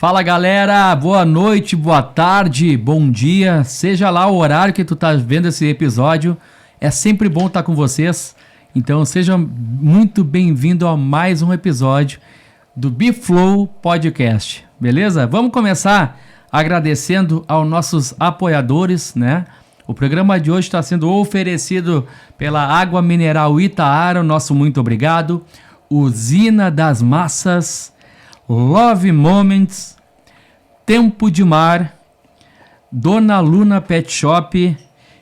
Fala galera, boa noite, boa tarde, bom dia, seja lá o horário que tu tá vendo esse episódio, é sempre bom estar com vocês, então seja muito bem-vindo a mais um episódio do B-Flow Podcast, beleza? Vamos começar agradecendo aos nossos apoiadores, né? O programa de hoje está sendo oferecido pela Água Mineral Itaara, nosso muito obrigado, Usina das Massas, Love Moments, Tempo de Mar, Dona Luna Pet Shop,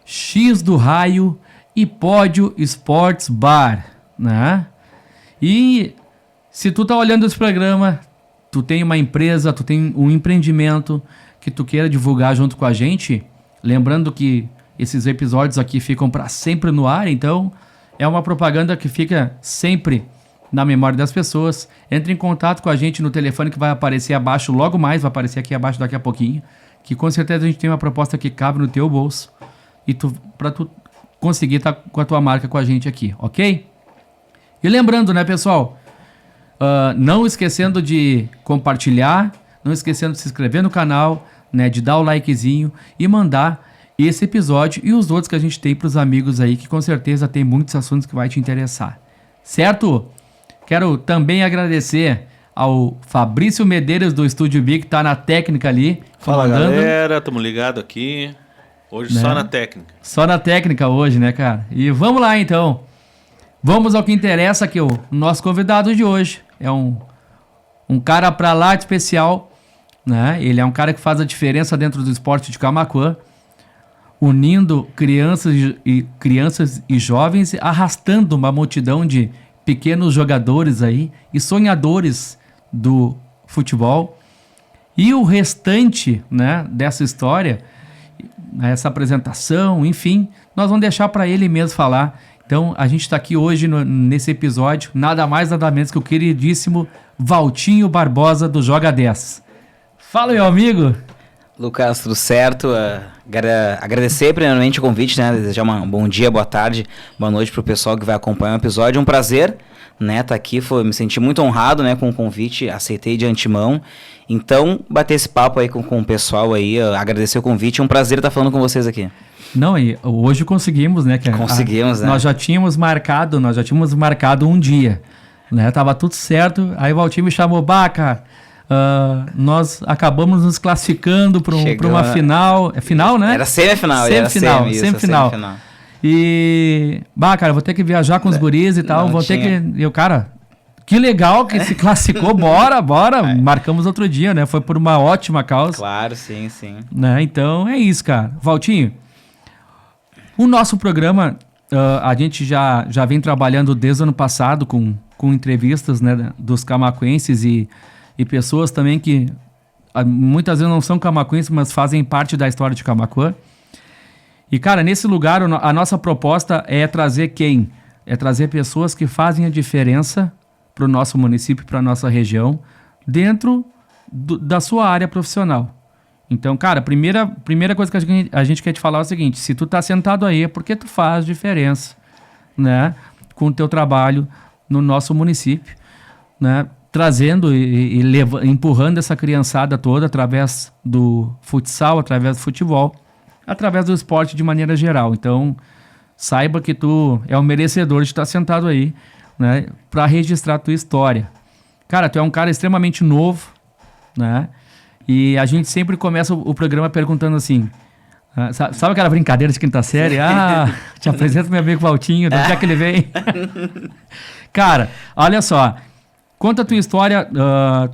X do Raio e Pódio Sports Bar, né? E se tu tá olhando esse programa, tu tem uma empresa, tu tem um empreendimento que tu queira divulgar junto com a gente, lembrando que esses episódios aqui ficam para sempre no ar, então é uma propaganda que fica sempre na memória das pessoas. Entre em contato com a gente no telefone que vai aparecer abaixo, logo mais, vai aparecer aqui abaixo daqui a pouquinho, que com certeza a gente tem uma proposta que cabe no teu bolso e para tu conseguir estar com a tua marca com a gente aqui, ok? E lembrando, né, pessoal, não esquecendo de compartilhar, não esquecendo de se inscrever no canal, né, de dar o likezinho e mandar esse episódio e os outros que a gente tem para os amigos aí, que com certeza tem muitos assuntos que vai te interessar, certo? Quero também agradecer ao Fabrício Medeiros do Estúdio B, que tá na técnica ali. Fala galera, tamo ligado aqui. Hoje, né? Só na técnica. Só na técnica hoje, né, cara? E vamos lá então. Vamos ao que interessa, que o nosso convidado de hoje é um cara pra lá de especial, né? Ele é um cara que faz a diferença dentro do esporte de Camaquã, unindo crianças e jovens, arrastando uma multidão de pequenos jogadores aí e sonhadores do futebol. E o restante, né, dessa história, essa apresentação, enfim, nós vamos deixar para ele mesmo falar. Então, a gente está aqui hoje nesse episódio, nada mais, nada menos que o queridíssimo Valtinho Barbosa do Joga 10. Fala, meu amigo! Lucas, tudo certo? Agradecer primeiramente o convite, né? Desejar um bom dia, boa tarde, boa noite pro pessoal que vai acompanhar o episódio. Um prazer, né? Tá aqui, me senti muito honrado, né? Com o convite, aceitei de antemão. Então, bater esse papo aí com o pessoal aí, agradecer o convite, é um prazer estar falando com vocês aqui. Não, e hoje conseguimos, né? Conseguimos, né? Nós já tínhamos marcado um dia, né? Tava tudo certo, aí o Valtinho me chamou, cara, nós acabamos nos classificando para uma final. É final, né? Era semifinal. Semifinal. E, cara, vou ter que viajar com os guris e tal. Cara, que legal que se classificou. Bora. Marcamos outro dia, né? Foi por uma ótima causa. Claro, sim. Né? Então, é isso, cara. Valtinho, o nosso programa, a gente já vem trabalhando desde o ano passado com entrevistas, né, dos camaquenses e pessoas também que muitas vezes não são camaquenses, mas fazem parte da história de Camaquã. E, cara, nesse lugar, a nossa proposta é trazer quem? É trazer pessoas que fazem a diferença para o nosso município, para a nossa região, dentro da sua área profissional. Então, cara, primeira coisa que a gente quer te falar é o seguinte: se tu tá sentado aí, é porque tu faz diferença, né? Com o teu trabalho no nosso município, né? Trazendo e empurrando essa criançada toda através do futsal, através do futebol, através do esporte de maneira geral. Então, saiba que tu é um merecedor de estar sentado aí, né, para registrar a tua história. Cara, tu é um cara extremamente novo, né? E a gente sempre começa o programa perguntando assim, sabe aquela brincadeira de quinta série? Te apresento meu amigo Valtinho, de onde é que ele vem? Cara, olha só. Conta a tua história,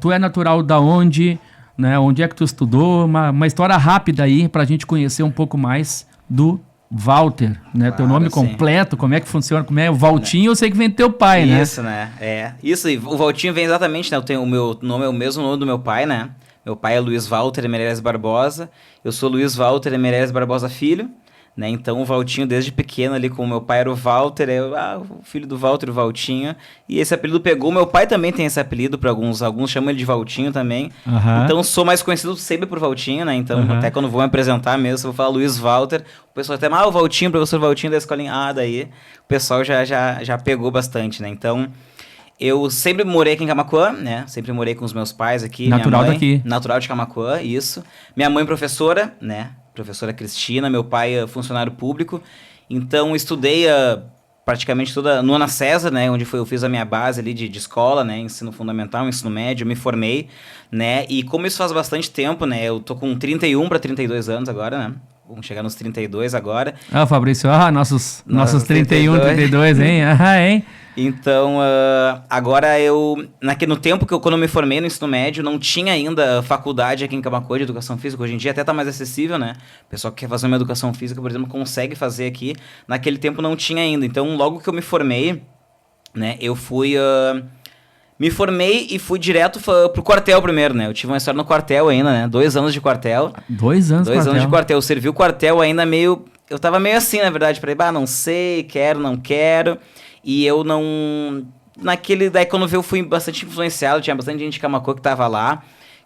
tu é natural da onde, né? Onde é que tu estudou? Uma história rápida aí pra gente conhecer um pouco mais do Walter, né? Claro, teu nome completo, como é que funciona, como é o Valtinho, eu sei que vem do teu pai, né? Isso, né? Isso, e o Valtinho vem exatamente, né? O meu nome é o mesmo nome do meu pai, né? Meu pai é Luiz Walter Meirelles Barbosa, eu sou Luiz Walter Meirelles Barbosa Filho, né? Então o Valtinho desde pequeno ali, como meu pai era o Walter, o filho do Walter, o Valtinho, e esse apelido pegou. Meu pai também tem esse apelido, para alguns chamam ele de Valtinho também. Então sou mais conhecido sempre por Valtinho, né? Então até quando vou me apresentar mesmo, se eu vou falar Luiz Walter, o pessoal até, o Valtinho, professor Valtinho da escolinha, daí o pessoal já pegou bastante, né? Então Eu sempre morei aqui em Camaquã, né? Sempre morei com os meus pais aqui. Natural minha mãe, daqui. Natural de Camaquã, isso. Minha mãe professora, né? Professora Cristina. Meu pai funcionário público. Então, estudei praticamente toda... No Ana César, né? Onde eu fiz a minha base ali de escola, né? Ensino fundamental, ensino médio. Me formei, né? E como isso faz bastante tempo, né? Eu tô com 31 para 32 anos agora, né? Vamos chegar nos 32 agora. Fabrício, nossos 31, 32, hein? Hein? Então, agora no tempo quando eu me formei no ensino médio, não tinha ainda faculdade aqui em Camaquã de educação física. Hoje em dia até tá mais acessível, né? O pessoal que quer fazer uma educação física, por exemplo, consegue fazer aqui. Naquele tempo não tinha ainda. Então, logo que eu me formei, né, eu me formei e fui direto pro quartel primeiro, né? Eu tive uma história no quartel ainda, né? 2 anos de quartel. 2 anos de quartel. Eu servi o quartel ainda meio... Eu tava meio assim, na verdade. Falei, não sei, quero, não quero... E eu não... Daí quando eu fui bastante influenciado, tinha bastante gente de Camaquã que tava lá,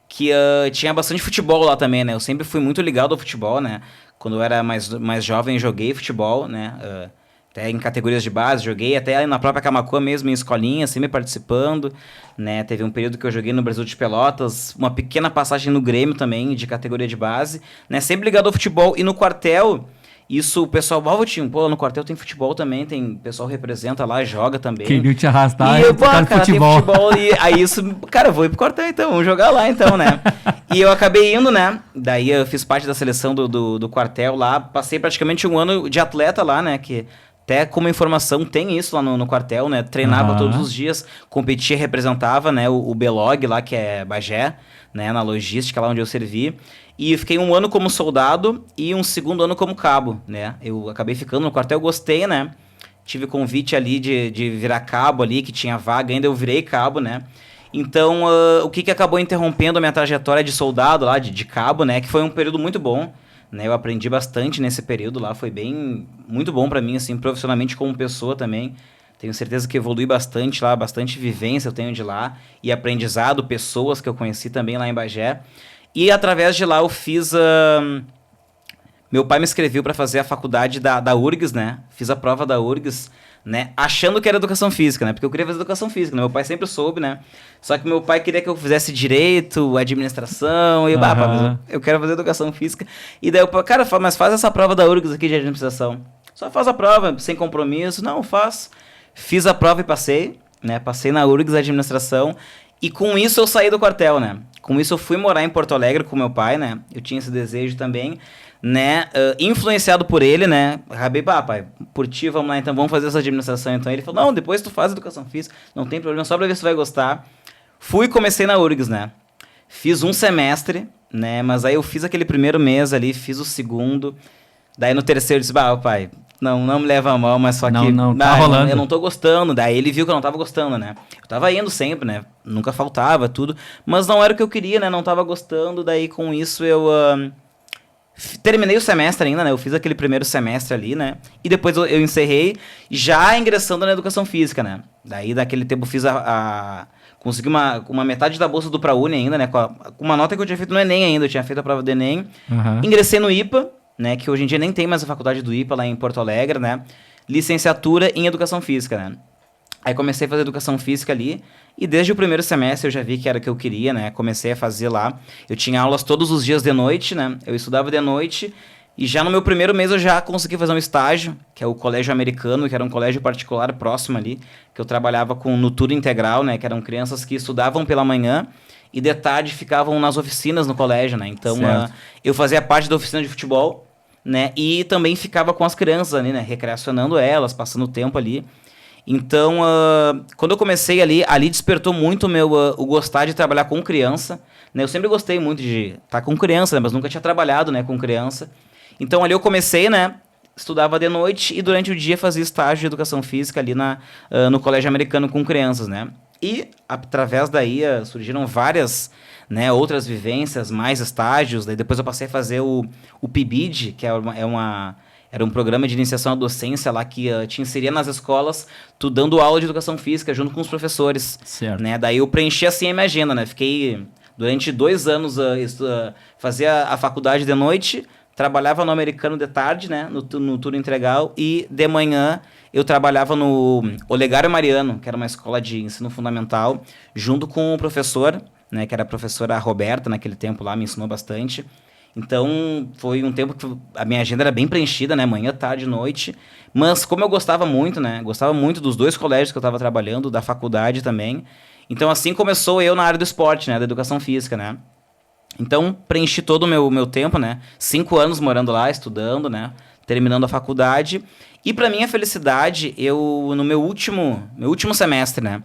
que tinha bastante futebol lá também, né? Eu sempre fui muito ligado ao futebol, né? Quando eu era mais jovem, joguei futebol, né? Até em categorias de base, joguei até na própria Camaquã mesmo, em escolinha, sempre participando, né? Teve um período que eu joguei no Brasil de Pelotas, uma pequena passagem no Grêmio também, de categoria de base, né? Sempre ligado ao futebol. E no quartel... Isso, o pessoal, Valtinho, no quartel tem futebol também, tem pessoal representa lá, joga também. Quem viu te arrastar, e eu, cara, futebol. Tem futebol. E aí eu vou ir pro quartel então, vamos jogar lá então, né? E eu acabei indo, né? Daí eu fiz parte da seleção do quartel lá, passei praticamente 1 ano de atleta lá, né? Que até como informação tem isso lá no quartel, né? Treinava todos os dias, competia, representava, né? O Belog lá, que é Bagé, né? Na logística lá onde eu servi. E fiquei 1 ano como soldado e um 2º ano como cabo, né? Eu acabei ficando no quartel, gostei, né? Tive convite ali de virar cabo ali, que tinha vaga, ainda eu virei cabo, né? Então, o que acabou interrompendo a minha trajetória de soldado lá, de cabo, né? Que foi um período muito bom, né? Eu aprendi bastante nesse período lá, foi muito bom pra mim, assim, profissionalmente como pessoa também. Tenho certeza que evolui bastante lá, bastante vivência eu tenho de lá e aprendizado, pessoas que eu conheci também lá em Bagé. E através de lá eu fiz... Meu pai me inscreveu para fazer a faculdade da URGS, né? Fiz a prova da URGS, né? Achando que era educação física, né? Porque eu queria fazer educação física, né? Meu pai sempre soube, né? Só que meu pai queria que eu fizesse direito, administração, e eu, mas eu quero fazer educação física. E daí eu, cara, mas faz essa prova da URGS aqui de administração. Só faz a prova, sem compromisso. Não, faz. Fiz a prova e passei, né? Passei na URGS administração. E com isso eu saí do quartel, né? Com isso eu fui morar em Porto Alegre com meu pai, né? Eu tinha esse desejo também, né? Influenciado por ele, né? Acabei, pai, por ti, vamos lá, então vamos fazer essa administração. Então ele falou, não, depois tu faz educação física, não tem problema, só pra ver se tu vai gostar. Fui e comecei na URGS, né? Fiz 1 semestre, né? Mas aí eu fiz aquele primeiro mês ali, fiz o 2º. Daí no 3º eu disse, pai... Não me leva a mão, mas só que... Não tá rolando. Eu não tô gostando. Daí ele viu que eu não tava gostando, né? Eu tava indo sempre, né? Nunca faltava, tudo. Mas não era o que eu queria, né? Não tava gostando. Daí com isso eu... terminei o semestre ainda, né? Eu fiz aquele primeiro semestre ali, né? E depois eu encerrei já ingressando na educação física, né? Daí daquele tempo eu fiz consegui uma metade da bolsa do ProUni ainda, né? Com uma nota que eu tinha feito no Enem ainda. Eu tinha feito a prova do Enem. Ingressei no IPA, né, que hoje em dia nem tem mais a faculdade do IPA lá em Porto Alegre, né, licenciatura em Educação Física, né. Aí comecei a fazer Educação Física ali, e desde o primeiro semestre eu já vi que era o que eu queria, né, comecei a fazer lá. Eu tinha aulas todos os dias de noite, né, eu estudava de noite, e já no meu primeiro mês eu já consegui fazer um estágio, que é o Colégio Americano, que era um colégio particular próximo ali, que eu trabalhava no turno integral, né, que eram crianças que estudavam pela manhã, e de tarde ficavam nas oficinas no colégio, né, então eu fazia parte da oficina de futebol, né? E também ficava com as crianças ali, né? Recreacionando elas, passando tempo ali. Então, quando eu comecei ali despertou muito o gostar de trabalhar com criança, né? Eu sempre gostei muito de estar com criança, né? Mas nunca tinha trabalhado, né, com criança. Então, ali eu comecei, né? Estudava de noite e durante o dia fazia estágio de educação física ali no Colégio Americano com crianças, né? E, através daí, surgiram várias... né, outras vivências, mais estágios. Daí depois eu passei a fazer o PIBID, que era um programa de iniciação à docência lá que te inseria nas escolas, tu dando aula de educação física junto com os professores. Certo. Né? Daí eu preenchi assim a minha agenda, né? Fiquei durante 2 anos, fazia a faculdade de noite, trabalhava no Americano de tarde, né, no turno integral, e de manhã eu trabalhava no Olegário Mariano, que era uma escola de ensino fundamental, junto com o professor, né, que era a professora Roberta, naquele tempo lá, me ensinou bastante. Então, foi um tempo que a minha agenda era bem preenchida, né, manhã, tarde, noite, mas como eu gostava muito, né, gostava muito dos 2 colégios que eu estava trabalhando, da faculdade também, então assim começou eu na área do esporte, né, da educação física, né. Então, preenchi todo o meu tempo, né, 5 anos morando lá, estudando, né, terminando a faculdade, e para minha felicidade, eu, no meu último semestre, né,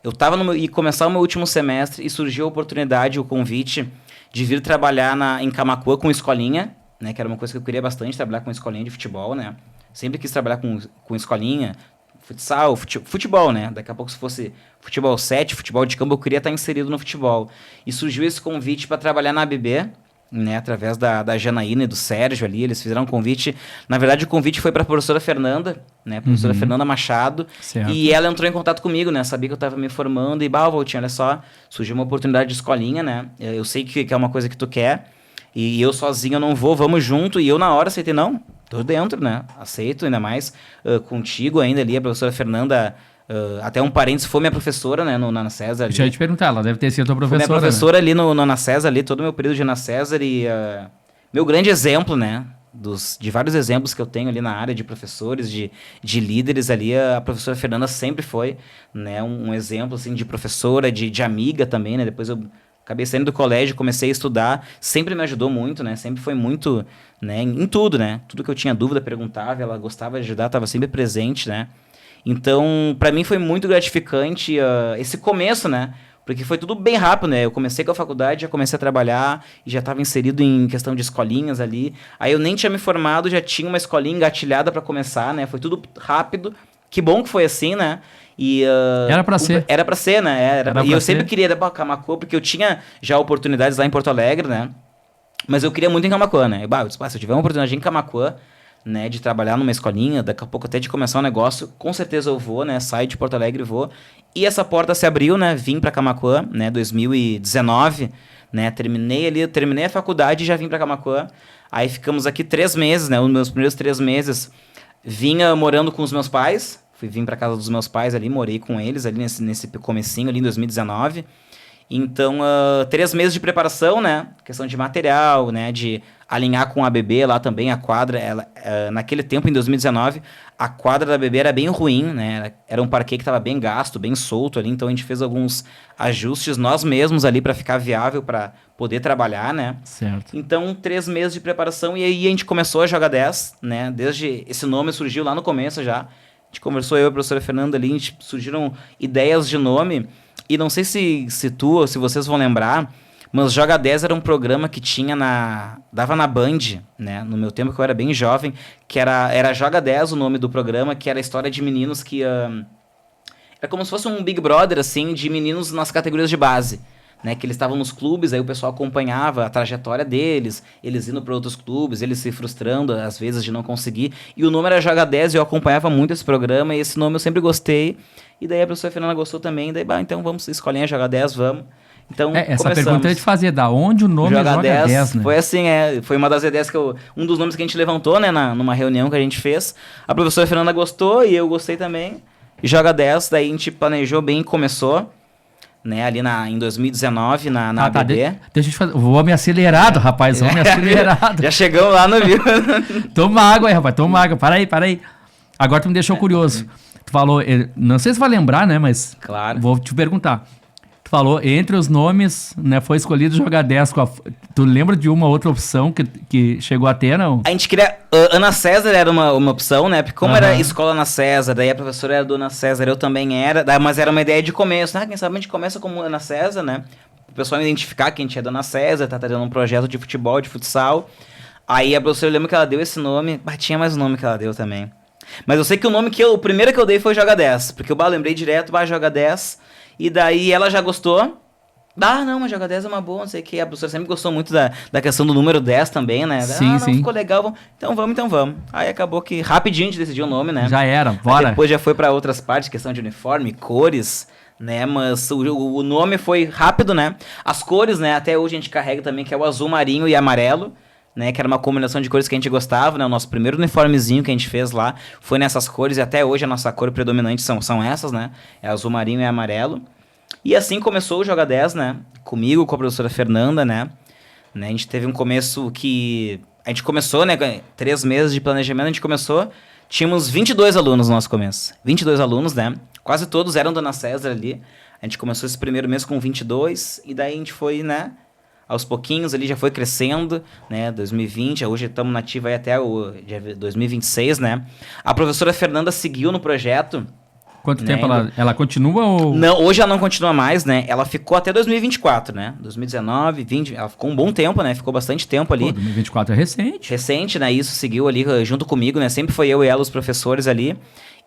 eu tava ia começar o meu último semestre e surgiu a oportunidade, o convite de vir trabalhar em Camaquã com escolinha, né, que era uma coisa que eu queria bastante, trabalhar com escolinha de futebol, né, sempre quis trabalhar com escolinha, futsal, futebol, né, daqui a pouco se fosse futebol 7, futebol de campo, eu queria estar inserido no futebol, e surgiu esse convite para trabalhar na ABB, né, através da Janaína e do Sérgio ali, eles fizeram um convite, na verdade o convite foi para a professora Fernanda, né, a professora Fernanda Machado, Certo. e ela entrou em contato comigo, né, sabia que eu estava me formando, e Valtinho, olha só, surgiu uma oportunidade de escolinha, né, eu sei que é uma coisa que tu quer, e eu sozinho eu não vou, vamos junto, e eu na hora aceitei, não, tô dentro, né, aceito, ainda mais contigo ainda ali, a professora Fernanda, até um parênteses, foi minha professora, né, no Ana César. Deixa eu te perguntar, ela deve ter sido tua Foi professora. minha professora, né? ali no Ana César, ali, todo o meu período de Ana César, e meu grande exemplo, né, de vários exemplos que eu tenho ali na área de professores, de líderes ali, a professora Fernanda sempre foi, né, um exemplo, assim, de professora, de amiga também, né, depois eu acabei saindo do colégio, comecei a estudar, sempre me ajudou muito, né, sempre foi muito, né, em tudo, né, tudo que eu tinha dúvida, perguntava, ela gostava de ajudar, estava sempre presente, né. Então, para mim foi muito gratificante esse começo, né? Porque foi tudo bem rápido, né? Eu comecei com a faculdade, já comecei a trabalhar e já estava inserido em questão de escolinhas ali. Aí eu nem tinha me formado, já tinha uma escolinha engatilhada para começar, né? Foi tudo rápido. Que bom que foi assim, né? E, Era pra ser. Era pra ser, né? Era E pra eu sempre ser. queria ir pra Camaquã, porque eu tinha já oportunidades lá em Porto Alegre, né? Mas eu queria muito em Camaquã, né? Eu disse, se eu tiver uma oportunidade em Camaquã, né, de trabalhar numa escolinha, daqui a pouco até de começar um negócio, com certeza eu vou, né, saio de Porto Alegre e vou. E essa porta se abriu, né, vim pra Camaquã, né, 2019, né, terminei a faculdade e já vim pra Camaquã. Aí ficamos aqui 3 meses, né, os meus primeiros 3 meses, vinha morando com os meus pais, vim pra casa dos meus pais ali, morei com eles ali nesse comecinho ali em 2019. Então, 3 meses de preparação, né? Questão de material, né? De alinhar com a ABB lá também, a quadra. Naquele tempo, em 2019, a quadra da ABB era bem ruim, né? Era um parquet que estava bem gasto, bem solto ali. Então, a gente fez alguns ajustes nós mesmos ali para ficar viável, para poder trabalhar, né? Certo. Então, 3 meses de preparação e aí a gente começou a jogar 10, né? Desde esse nome surgiu lá no começo já. A gente conversou, eu e a professora Fernanda ali, surgiram ideias de nome. E não sei se tu ou se vocês vão lembrar, mas Joga 10 era um programa que tinha dava na Band, né? No meu tempo, que eu era bem jovem, que era Joga 10 o nome do programa, que era a história de meninos que... era como se fosse um Big Brother, assim, de meninos nas categorias de base, né? Que eles estavam nos clubes, aí o pessoal acompanhava a trajetória deles, eles indo para outros clubes, eles se frustrando, às vezes, de não conseguir. E o nome era Joga 10 e eu acompanhava muito esse programa, e esse nome eu sempre gostei. E daí a professora Fernanda gostou também, daí, então vamos, escolinha Joga 10, vamos. Então, Essa começamos. pergunta eu ia te fazer, da onde o nome Joga Joga 10, né? Foi assim, foi uma das ideias um dos nomes que a gente levantou, né, numa reunião que a gente fez. A professora Fernanda gostou e eu gostei também. E Joga 10, daí a gente planejou bem e começou, né, ali em 2019, na ABB. Deixa eu te fazer, o homem acelerado, rapaz, o homem acelerado. Já chegamos lá no viu. Toma água aí, rapaz, toma água, para aí. Agora tu me deixou curioso. Tu falou, não sei se vai lembrar, né, mas Claro. Vou te perguntar. Tu falou, entre os nomes, né, foi escolhido Joga 10. Tu lembra de uma outra opção que chegou a ter, não? A gente queria... Ana César era uma opção, né? Porque como era escola Ana César, daí a professora era do Ana César, eu também era, mas era uma ideia de começo, né? Quem sabe a gente começa como Ana César, né? O pessoal identificar que a gente é da Ana César, tá trazendo um projeto de futebol, de futsal. Aí a professora, eu lembro que ela deu esse nome, tinha mais um nome que ela deu também. Mas eu sei que o primeiro que eu dei foi Joga 10, porque eu lembrei direto, Joga 10, e daí ela já gostou. Não, mas Joga 10 é uma boa, não sei o que. A professora sempre gostou muito da questão do número 10 também, né? Sim, sim. Ficou legal, então vamos. Aí acabou que rapidinho a gente decidiu o nome, né? Já era, bora. Aí depois já foi pra outras partes, questão de uniforme, cores, né? Mas o nome foi rápido, né? As cores, né? Até hoje a gente carrega também, que é o azul marinho e amarelo, né, que era uma combinação de cores que a gente gostava, né, o nosso primeiro uniformezinho que a gente fez lá foi nessas cores, e até hoje a nossa cor predominante são essas, né, é azul marinho e amarelo. E assim começou o Joga 10, né, comigo, com a professora Fernanda, né, a gente teve um começo que... A gente começou, né, 3 meses de planejamento, a gente começou, tínhamos 22 alunos no nosso começo, 22 alunos, né, quase todos eram Dona César ali, a gente começou esse primeiro mês com 22, e daí a gente foi, né, aos pouquinhos ali já foi crescendo, né, 2020, hoje estamos nativa aí até o 2026, né. A professora Fernanda seguiu no projeto. Quanto né, tempo ela continua ou... Não, hoje ela não continua mais, né, ela ficou até 2024, né, 2019, 20, ela ficou um bom tempo, né, ficou bastante tempo ali. Pô, 2024 é recente. Recente, né, isso seguiu ali junto comigo, né, sempre foi eu e ela os professores ali.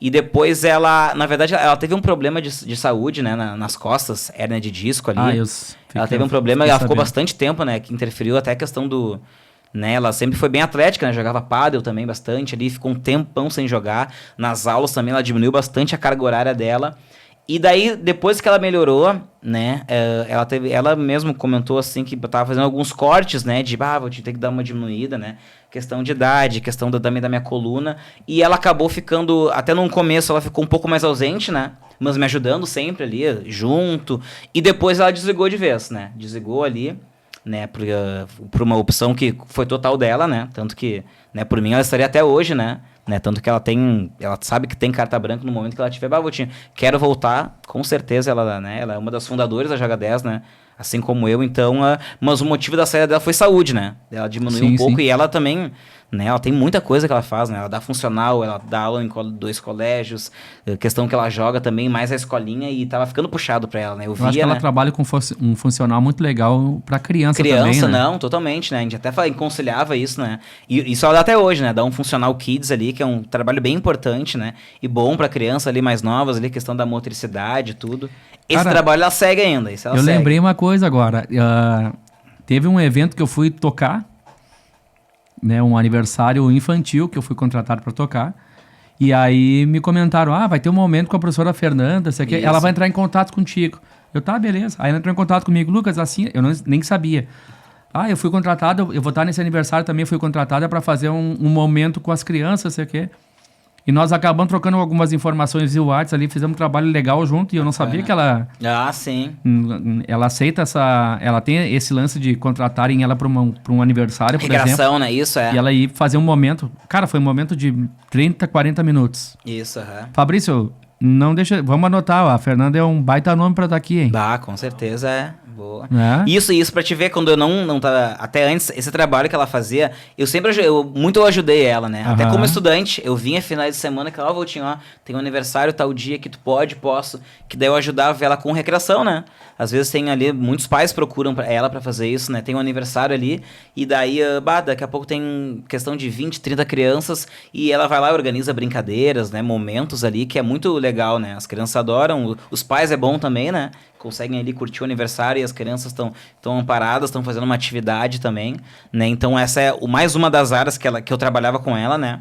E depois ela, na verdade, ela teve um problema de saúde, né, nas costas, hérnia de disco ali. Ela teve um problema, ela ficou bastante tempo, né, que interferiu até a questão do... Né, ela sempre foi bem atlética, né, jogava pádel também bastante ali, ficou um tempão sem jogar. Nas aulas também ela diminuiu bastante a carga horária dela. E daí, depois que ela melhorou, né, ela mesmo comentou assim que tava fazendo alguns cortes, né, vou ter que dar uma diminuída, né, questão de idade, questão também da minha coluna, e ela acabou ficando, até no começo ela ficou um pouco mais ausente, né, mas me ajudando sempre ali, junto, e depois ela desligou de vez, né, desligou ali, né, por uma opção que foi total dela, né, tanto que, né, por mim ela estaria até hoje, né, tanto que ela sabe que tem carta branca no momento que ela tiver, Valtinho, quero voltar, com certeza ela, né, ela é uma das fundadoras da Joga 10, né, assim como eu, então, mas o motivo da saída dela foi saúde, né, ela diminuiu um pouco, e ela também, né, ela tem muita coisa que ela faz, né, ela dá funcional, ela dá aula em 2 colégios, questão que ela joga também mais a escolinha, e tava ficando puxado pra ela, né, eu via, acho que ela trabalha com um funcional muito legal pra criança também, criança, né? Não, totalmente, né, a gente até conciliava isso, né, e isso ela dá até hoje, né, dá um funcional kids ali, que é um trabalho bem importante, né, e bom pra criança ali mais novas, ali, questão da motricidade, tudo. Esse trabalho ela segue ainda, isso ela segue. Lembrei uma coisa agora, teve um evento que eu fui tocar, né, um aniversário infantil que eu fui contratado para tocar, e aí me comentaram, vai ter um momento com a professora Fernanda, ela vai entrar em contato contigo. Eu, tá, beleza. Aí ela entrou em contato comigo, Lucas, assim, eu nem sabia. Eu fui contratado, eu vou estar nesse aniversário também, fui contratada para fazer um momento com as crianças, sei o quê. E nós acabamos trocando algumas informações via WhatsApp ali, fizemos um trabalho legal junto, e eu não sabia que ela... sim. Ela aceita ela tem esse lance de contratarem ela para um aniversário, por exemplo. Né? Isso, E ela ia fazer um momento... Cara, foi um momento de 30, 40 minutos. Isso, Fabrício, não deixa... Vamos anotar, a Fernanda é um baita nome para estar aqui, hein? Com certeza é. Boa. Isso pra te ver, quando eu não tava... Até antes, esse trabalho que ela fazia, eu ajudei ela, né? Até como estudante, eu vinha finais de semana, que ela, Valtinho, tem um aniversário tal dia que tu posso, que daí eu ajudava ela com recreação, né? Às vezes tem ali, muitos pais procuram ela pra fazer isso, né? Tem um aniversário ali, e daí, daqui a pouco tem questão de 20, 30 crianças, e ela vai lá e organiza brincadeiras, né? Momentos ali, que é muito legal, né? As crianças adoram, os pais é bom também, né? Conseguem ali curtir o aniversário, e as crianças estão amparadas, estão fazendo uma atividade também, né? Então essa é mais uma das áreas que eu trabalhava com ela, né?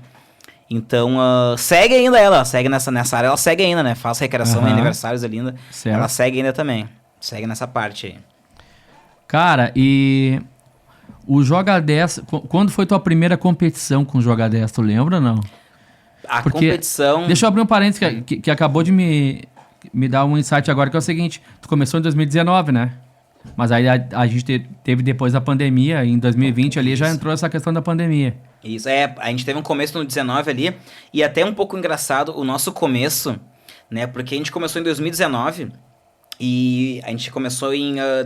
Então, segue ainda ela, segue nessa área, ela segue ainda, né? Faz recreação e aniversários ali ainda, ela segue ainda também, segue nessa parte aí. Cara, e o Joga 10, quando foi tua primeira competição com o Joga 10, tu lembra ou não? Competição... Deixa eu abrir um parênteses que acabou de me dar um insight agora, que é o seguinte, tu começou em 2019, né? Mas aí a gente teve depois da pandemia, em 2020 ali já entrou essa questão da pandemia. Isso, a gente teve um começo no 19 ali, e até um pouco engraçado o nosso começo, né? Porque a gente começou em 2019 e a gente começou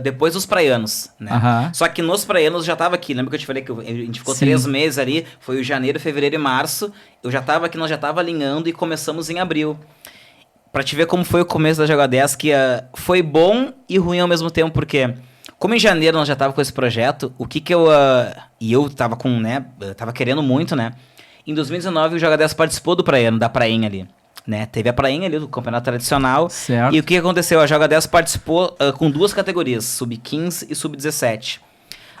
depois dos praianos, né? Só que nos praianos já tava aqui, lembra que eu te falei que a gente ficou 3 meses ali, foi o janeiro, fevereiro e março, eu já tava aqui, nós já tava alinhando e começamos em abril. Pra te ver como foi o começo da Joga 10, que foi bom e ruim ao mesmo tempo, porque como em janeiro nós já tava com esse projeto, e eu tava com, né, tava querendo muito, né, em 2019 o Joga 10 participou do praiano, da prainha ali, né, teve a prainha ali do campeonato tradicional, certo. E o que aconteceu? A Joga 10 participou com 2 categorias, sub-15 e sub-17.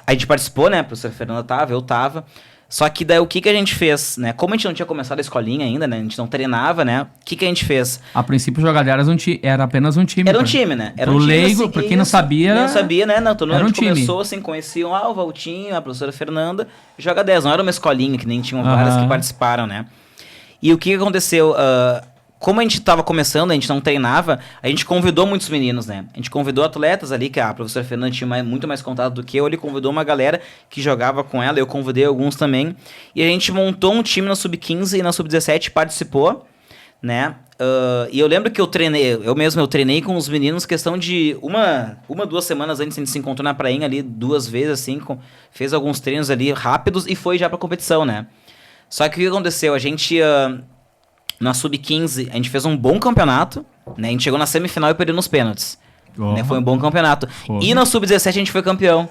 A gente participou, né? A professora Fernanda tava, eu tava. Só que daí o que a gente fez, né? Como a gente não tinha começado a escolinha ainda, né? A gente não treinava, né? O que a gente fez? A princípio, Jogadeira era apenas um time. Era um time, né? Era Pro um time, leigo, assim, pra quem não sabia... Não sabia, né? Não, todo mundo era um time. começou, assim, conheciam, o Valtinho, a professora Fernanda, Joga 10. Não era uma escolinha, que nem tinham várias que participaram, né? E o que aconteceu? Como a gente tava começando, a gente não treinava, a gente convidou muitos meninos, né? A gente convidou atletas ali, que a professora Fernanda tinha muito mais contato do que eu, ele convidou uma galera que jogava com ela, eu convidei alguns também, e a gente montou um time na Sub-15 e na Sub-17 participou, né? E eu lembro que eu treinei com os meninos questão de uma 2 semanas antes, a gente se encontrou na prainha ali 2 vezes, assim, fez alguns treinos ali rápidos e foi já pra competição, né? Só que o que aconteceu? A gente... na Sub-15, a gente fez um bom campeonato, né? A gente chegou na semifinal e perdeu nos pênaltis. Né? Foi um bom campeonato. E na Sub-17 a gente foi campeão.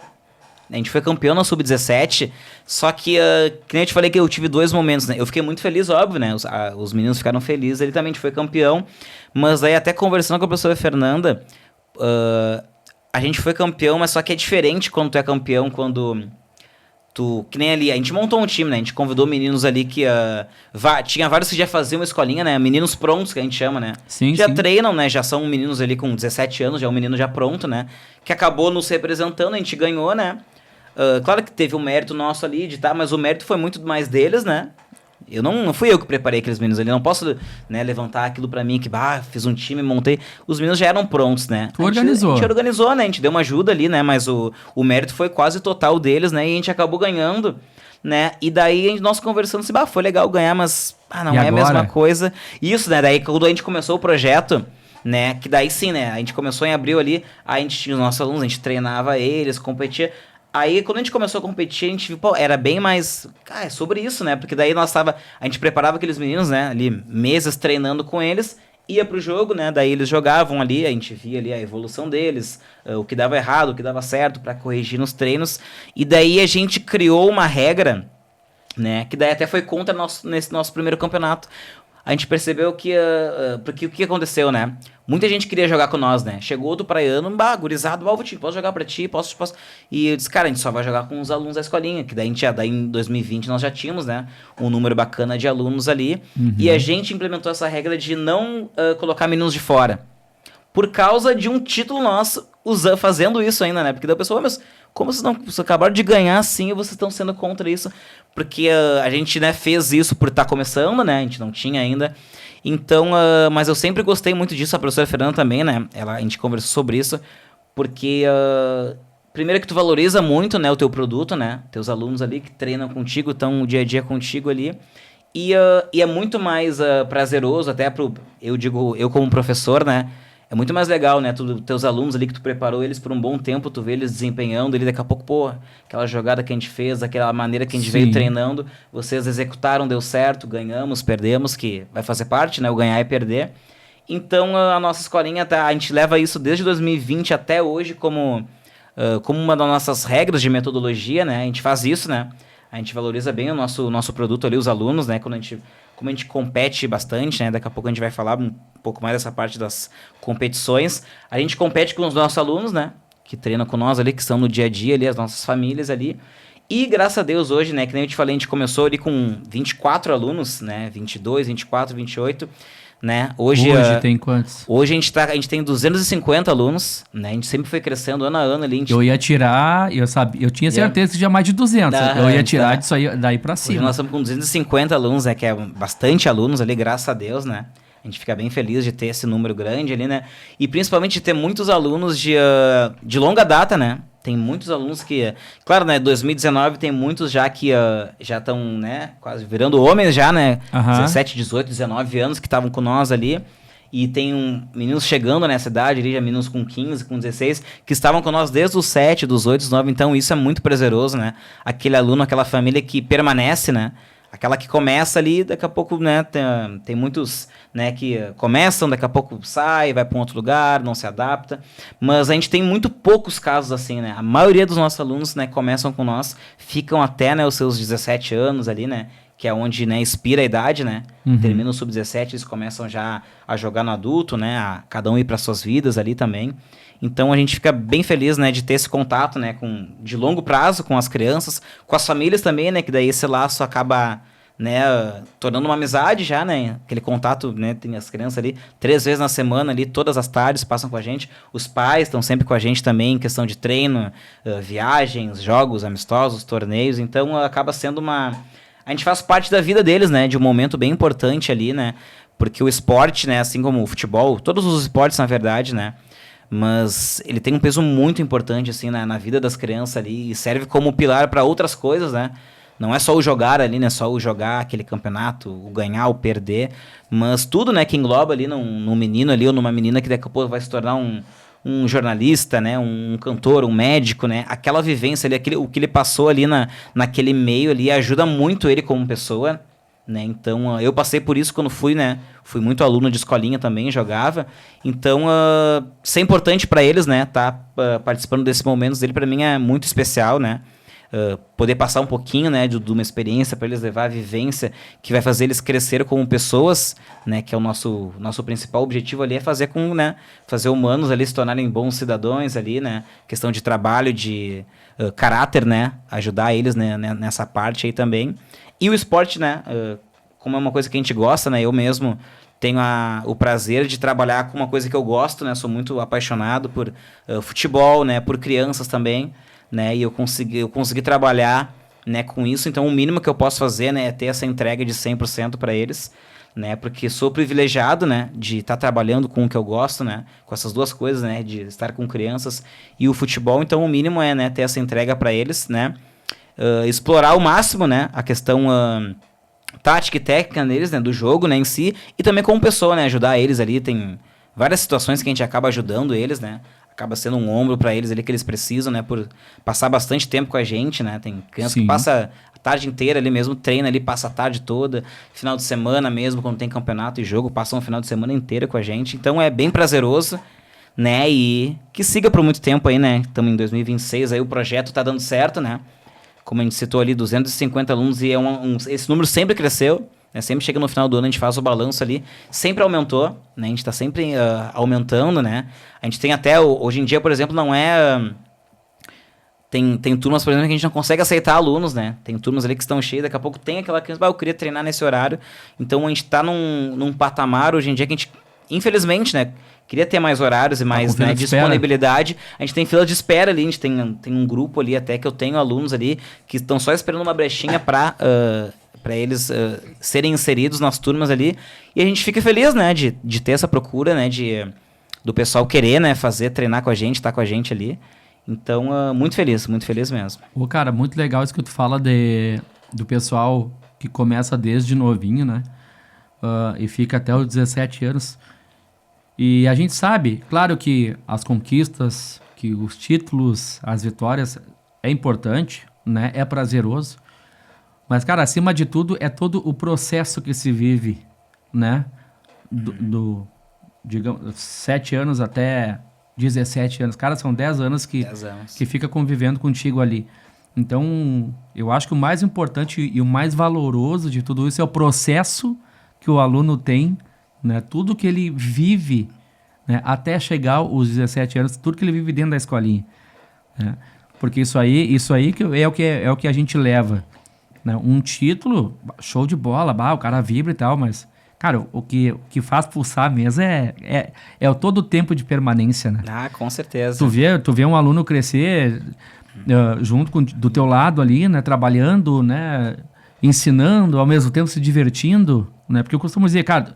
A gente foi campeão na Sub-17, só que, que nem eu te falei que eu tive 2 momentos, né? Eu fiquei muito feliz, óbvio, né? Os meninos ficaram felizes, ele também foi campeão. Mas aí até conversando com a professora Fernanda, a gente foi campeão, mas só que é diferente quando tu é campeão, que nem ali, a gente montou um time, né? A gente convidou meninos ali que... tinha vários que já faziam uma escolinha, né? Meninos prontos, que a gente chama, né? Sim, já sim. treinam, né? Já são meninos ali com 17 anos, já é um menino já pronto, né? Que acabou nos representando, a gente ganhou, né? Claro que teve um mérito nosso ali de mas o mérito foi muito mais deles, né? Não fui eu que preparei aqueles meninos ali, não posso, né, levantar aquilo pra mim que, fiz um time, montei. Os meninos já eram prontos, né? Organizou. A gente organizou, né? A gente deu uma ajuda ali, né? Mas o mérito foi quase total deles, né? E a gente acabou ganhando, né? E daí nós conversando assim, foi legal ganhar, mas não E é agora? a mesma coisa. Isso, né? Daí quando a gente começou o projeto, né? Que daí sim, né? A gente começou em abril ali, aí a gente tinha os nossos alunos, a gente treinava eles, competia. Aí, quando a gente começou a competir, a gente viu, era bem mais... é sobre isso, né? Porque daí a gente preparava aqueles meninos, né? Ali, meses treinando com eles, ia pro jogo, né? Daí eles jogavam ali, a gente via ali a evolução deles, o que dava errado, o que dava certo, pra corrigir nos treinos. E daí a gente criou uma regra, né? Que daí até foi contra nesse nosso primeiro campeonato. A gente percebeu que... porque o que aconteceu, né? Muita gente queria jogar com nós, né? Chegou outro praiano, gurizado, posso jogar pra ti, posso... E eu disse, cara, a gente só vai jogar com os alunos da escolinha, que daí em 2020 nós já tínhamos, né? Um número bacana de alunos ali. E a gente implementou essa regra de não colocar meninos de fora. Por causa de um título nosso fazendo isso ainda, né? Porque daí a pessoa, mas como vocês acabaram de ganhar assim e vocês estão sendo contra isso? Porque a gente, né, fez isso por estar começando, né? A gente não tinha ainda. Então, mas eu sempre gostei muito disso, a professora Fernanda também, né? A gente conversou sobre isso, porque primeiro que tu valoriza muito, né, o teu produto, né? Teus alunos ali que treinam contigo, estão o dia a dia contigo ali. E é muito mais prazeroso, até eu como professor, né? É muito mais legal, né? Teus alunos ali que tu preparou eles por um bom tempo, tu vê eles desempenhando, ele daqui a pouco, aquela jogada que a gente fez, aquela maneira que a gente veio treinando, vocês executaram, deu certo, ganhamos, perdemos, que vai fazer parte, né? O ganhar e perder. Então, a nossa escolinha, a gente leva isso desde 2020 até hoje como uma das nossas regras de metodologia, né? A gente faz isso, né? A gente valoriza bem o nosso produto ali, os alunos, né? Como a gente compete bastante, né? Daqui a pouco a gente vai falar um pouco mais dessa parte das competições. A gente compete com os nossos alunos, né? Que treinam com nós ali, que estão no dia a dia ali, as nossas famílias ali. E graças a Deus hoje, né? Que nem eu te falei, a gente começou ali com 24 alunos, né? 22, 24, 28, né? Hoje tem quantos? Hoje a gente tem 250 alunos, né? A gente sempre foi crescendo ano a ano ali. Eu ia tirar, eu tinha certeza que tinha mais de 200. Eu ia tirar disso aí, daí pra cima. Hoje nós estamos com 250 alunos, né? Que é bastante alunos ali, graças a Deus, né? A gente fica bem feliz de ter esse número grande ali, né? E principalmente de ter muitos alunos de longa data, né? Tem muitos alunos que... Claro, né? 2019 tem muitos já que já estão, né? Quase virando homens já, né? 17, 18, 19 anos que estavam com nós ali. E tem meninos chegando nessa idade ali, já meninos com 15, com 16, que estavam com nós desde os 7, dos 8, dos 9. Então isso é muito prazeroso, né? Aquele aluno, aquela família que permanece, né? Aquela que começa ali, daqui a pouco, né, tem muitos, né, que começam, daqui a pouco sai, vai para um outro lugar, não se adapta, mas a gente tem muito poucos casos assim, né, a maioria dos nossos alunos, né, começam com nós, ficam até, né, os seus 17 anos ali, né, que é onde, né, expira a idade, né? Uhum. Termina o sub-17, eles começam já a jogar no adulto, né? A cada um ir para suas vidas ali também. Então a gente fica bem feliz, né, de ter esse contato, né, de longo prazo com as crianças, com as famílias também, né, que daí esse laço acaba, né, tornando uma amizade já, né, aquele contato, né, tem as crianças ali 3 vezes na semana ali, todas as tardes passam com a gente, os pais estão sempre com a gente também em questão de treino, viagens, jogos amistosos, torneios, então acaba sendo a gente faz parte da vida deles, né, de um momento bem importante ali, né, porque o esporte, né, assim como o futebol, todos os esportes na verdade, né, mas ele tem um peso muito importante assim na vida das crianças ali e serve como pilar para outras coisas, né? Não é só o jogar ali, né? Só o jogar aquele campeonato, o ganhar, o perder, mas tudo, né, que engloba ali num menino ali ou numa menina que daqui a pouco vai se tornar um jornalista, né? Um cantor, um médico, né? Aquela vivência ali, o que ele passou ali naquele meio ali ajuda muito ele como pessoa, né? Então, eu passei por isso quando fui, né? Fui muito aluno de escolinha também, jogava. Então, ser importante para eles, né? Tá participando desses momentos dele, para mim é muito especial, né? Poder passar um pouquinho, né, de uma experiência para eles levar a vivência que vai fazer eles crescer como pessoas, né? Que é o nosso principal objetivo ali, é fazer fazer humanos ali se tornarem bons cidadãos ali, né? Questão de trabalho, de caráter, né? Ajudar eles, né, nessa parte aí também. E o esporte, né, como é uma coisa que a gente gosta, né, eu mesmo tenho o prazer de trabalhar com uma coisa que eu gosto, né, sou muito apaixonado por futebol, né, por crianças também, né, e eu consegui trabalhar, né, com isso, então o mínimo que eu posso fazer, né, é ter essa entrega de 100% para eles, né, porque sou privilegiado, né, de estar trabalhando com o que eu gosto, né, com essas duas coisas, né, de estar com crianças e o futebol, então o mínimo é, né, ter essa entrega para eles, né, explorar ao máximo, né, a questão tática e técnica deles, né, do jogo, né, em si, e também como pessoa, né, ajudar eles ali, tem várias situações que a gente acaba ajudando eles, né, acaba sendo um ombro para eles ali que eles precisam, né, por passar bastante tempo com a gente, né, tem criança Sim. que passa a tarde inteira ali mesmo, treina ali, passa a tarde toda, final de semana mesmo, quando tem campeonato e jogo, passa um final de semana inteiro com a gente, então é bem prazeroso, né, e que siga por muito tempo aí, né, estamos em 2026, aí o projeto tá dando certo, né, como a gente citou ali, 250 alunos e esse número sempre cresceu, né? Sempre chega no final do ano, a gente faz o balanço ali, sempre aumentou, né? A gente está sempre aumentando, né? A gente tem até, hoje em dia, por exemplo, não é... Tem turmas, por exemplo, que a gente não consegue aceitar alunos, né? Tem turmas ali que estão cheias, daqui a pouco tem aquela criança, eu queria treinar nesse horário. Então a gente está num patamar hoje em dia que a gente, infelizmente, né? Queria ter mais horários e mais, né, disponibilidade. A gente tem fila de espera ali, a gente tem um grupo ali até que eu tenho alunos ali que estão só esperando uma brechinha para eles serem inseridos nas turmas ali. E a gente fica feliz, né, de ter essa procura, né, do pessoal querer, né, treinar com a gente, estar com a gente ali. Então, muito feliz mesmo. Ô, cara, muito legal isso que tu fala do pessoal que começa desde novinho, né, e fica até os 17 anos. E a gente sabe, claro que as conquistas, que os títulos, as vitórias é importante, né? É prazeroso. Mas, cara, acima de tudo é todo o processo que se vive, né? Digamos, 7 anos até 17 anos. Cara, são 10 anos que fica convivendo contigo ali. Então, eu acho que o mais importante e o mais valoroso de tudo isso é o processo que o aluno tem, né? Tudo que ele vive, né? Até chegar aos 17 anos, tudo que ele vive dentro da escolinha, né? Porque isso aí que é o que a gente leva, né? Um título, show de bola, o cara vibra e tal, mas, cara, o que faz pulsar mesmo é todo o tempo de permanência, né? Ah, com certeza. Tu vê um aluno crescer junto do teu lado ali, né? Trabalhando, né? Ensinando, ao mesmo tempo se divertindo, né? Porque eu costumo dizer, cara,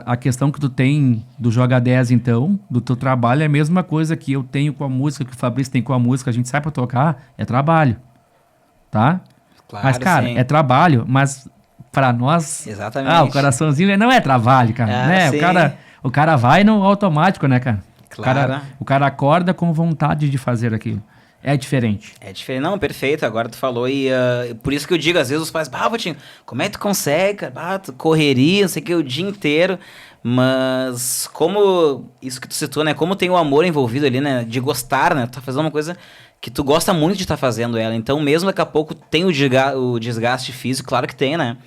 a questão que tu tem do Joga 10, então, do teu trabalho, é a mesma coisa que eu tenho com a música, que o Fabrício tem com a música, a gente sai pra tocar, é trabalho, tá? Claro, mas, cara, sim. É trabalho, mas pra nós... Exatamente. O coraçãozinho não é trabalho, cara, né? Sim. O cara vai no automático, né, cara? Claro. O cara acorda com vontade de fazer aquilo. É diferente. É diferente. Não, perfeito. Agora tu falou e por isso que eu digo, às vezes os pais, Valtinho, como é que tu consegue, cara? Correria, não sei o que, o dia inteiro. Mas como, isso que tu citou, né? Como tem o amor envolvido ali, né? De gostar, né? Tu tá fazendo uma coisa que tu gosta muito de estar fazendo ela. Então, mesmo daqui a pouco tem o desgaste físico, claro que tem, né?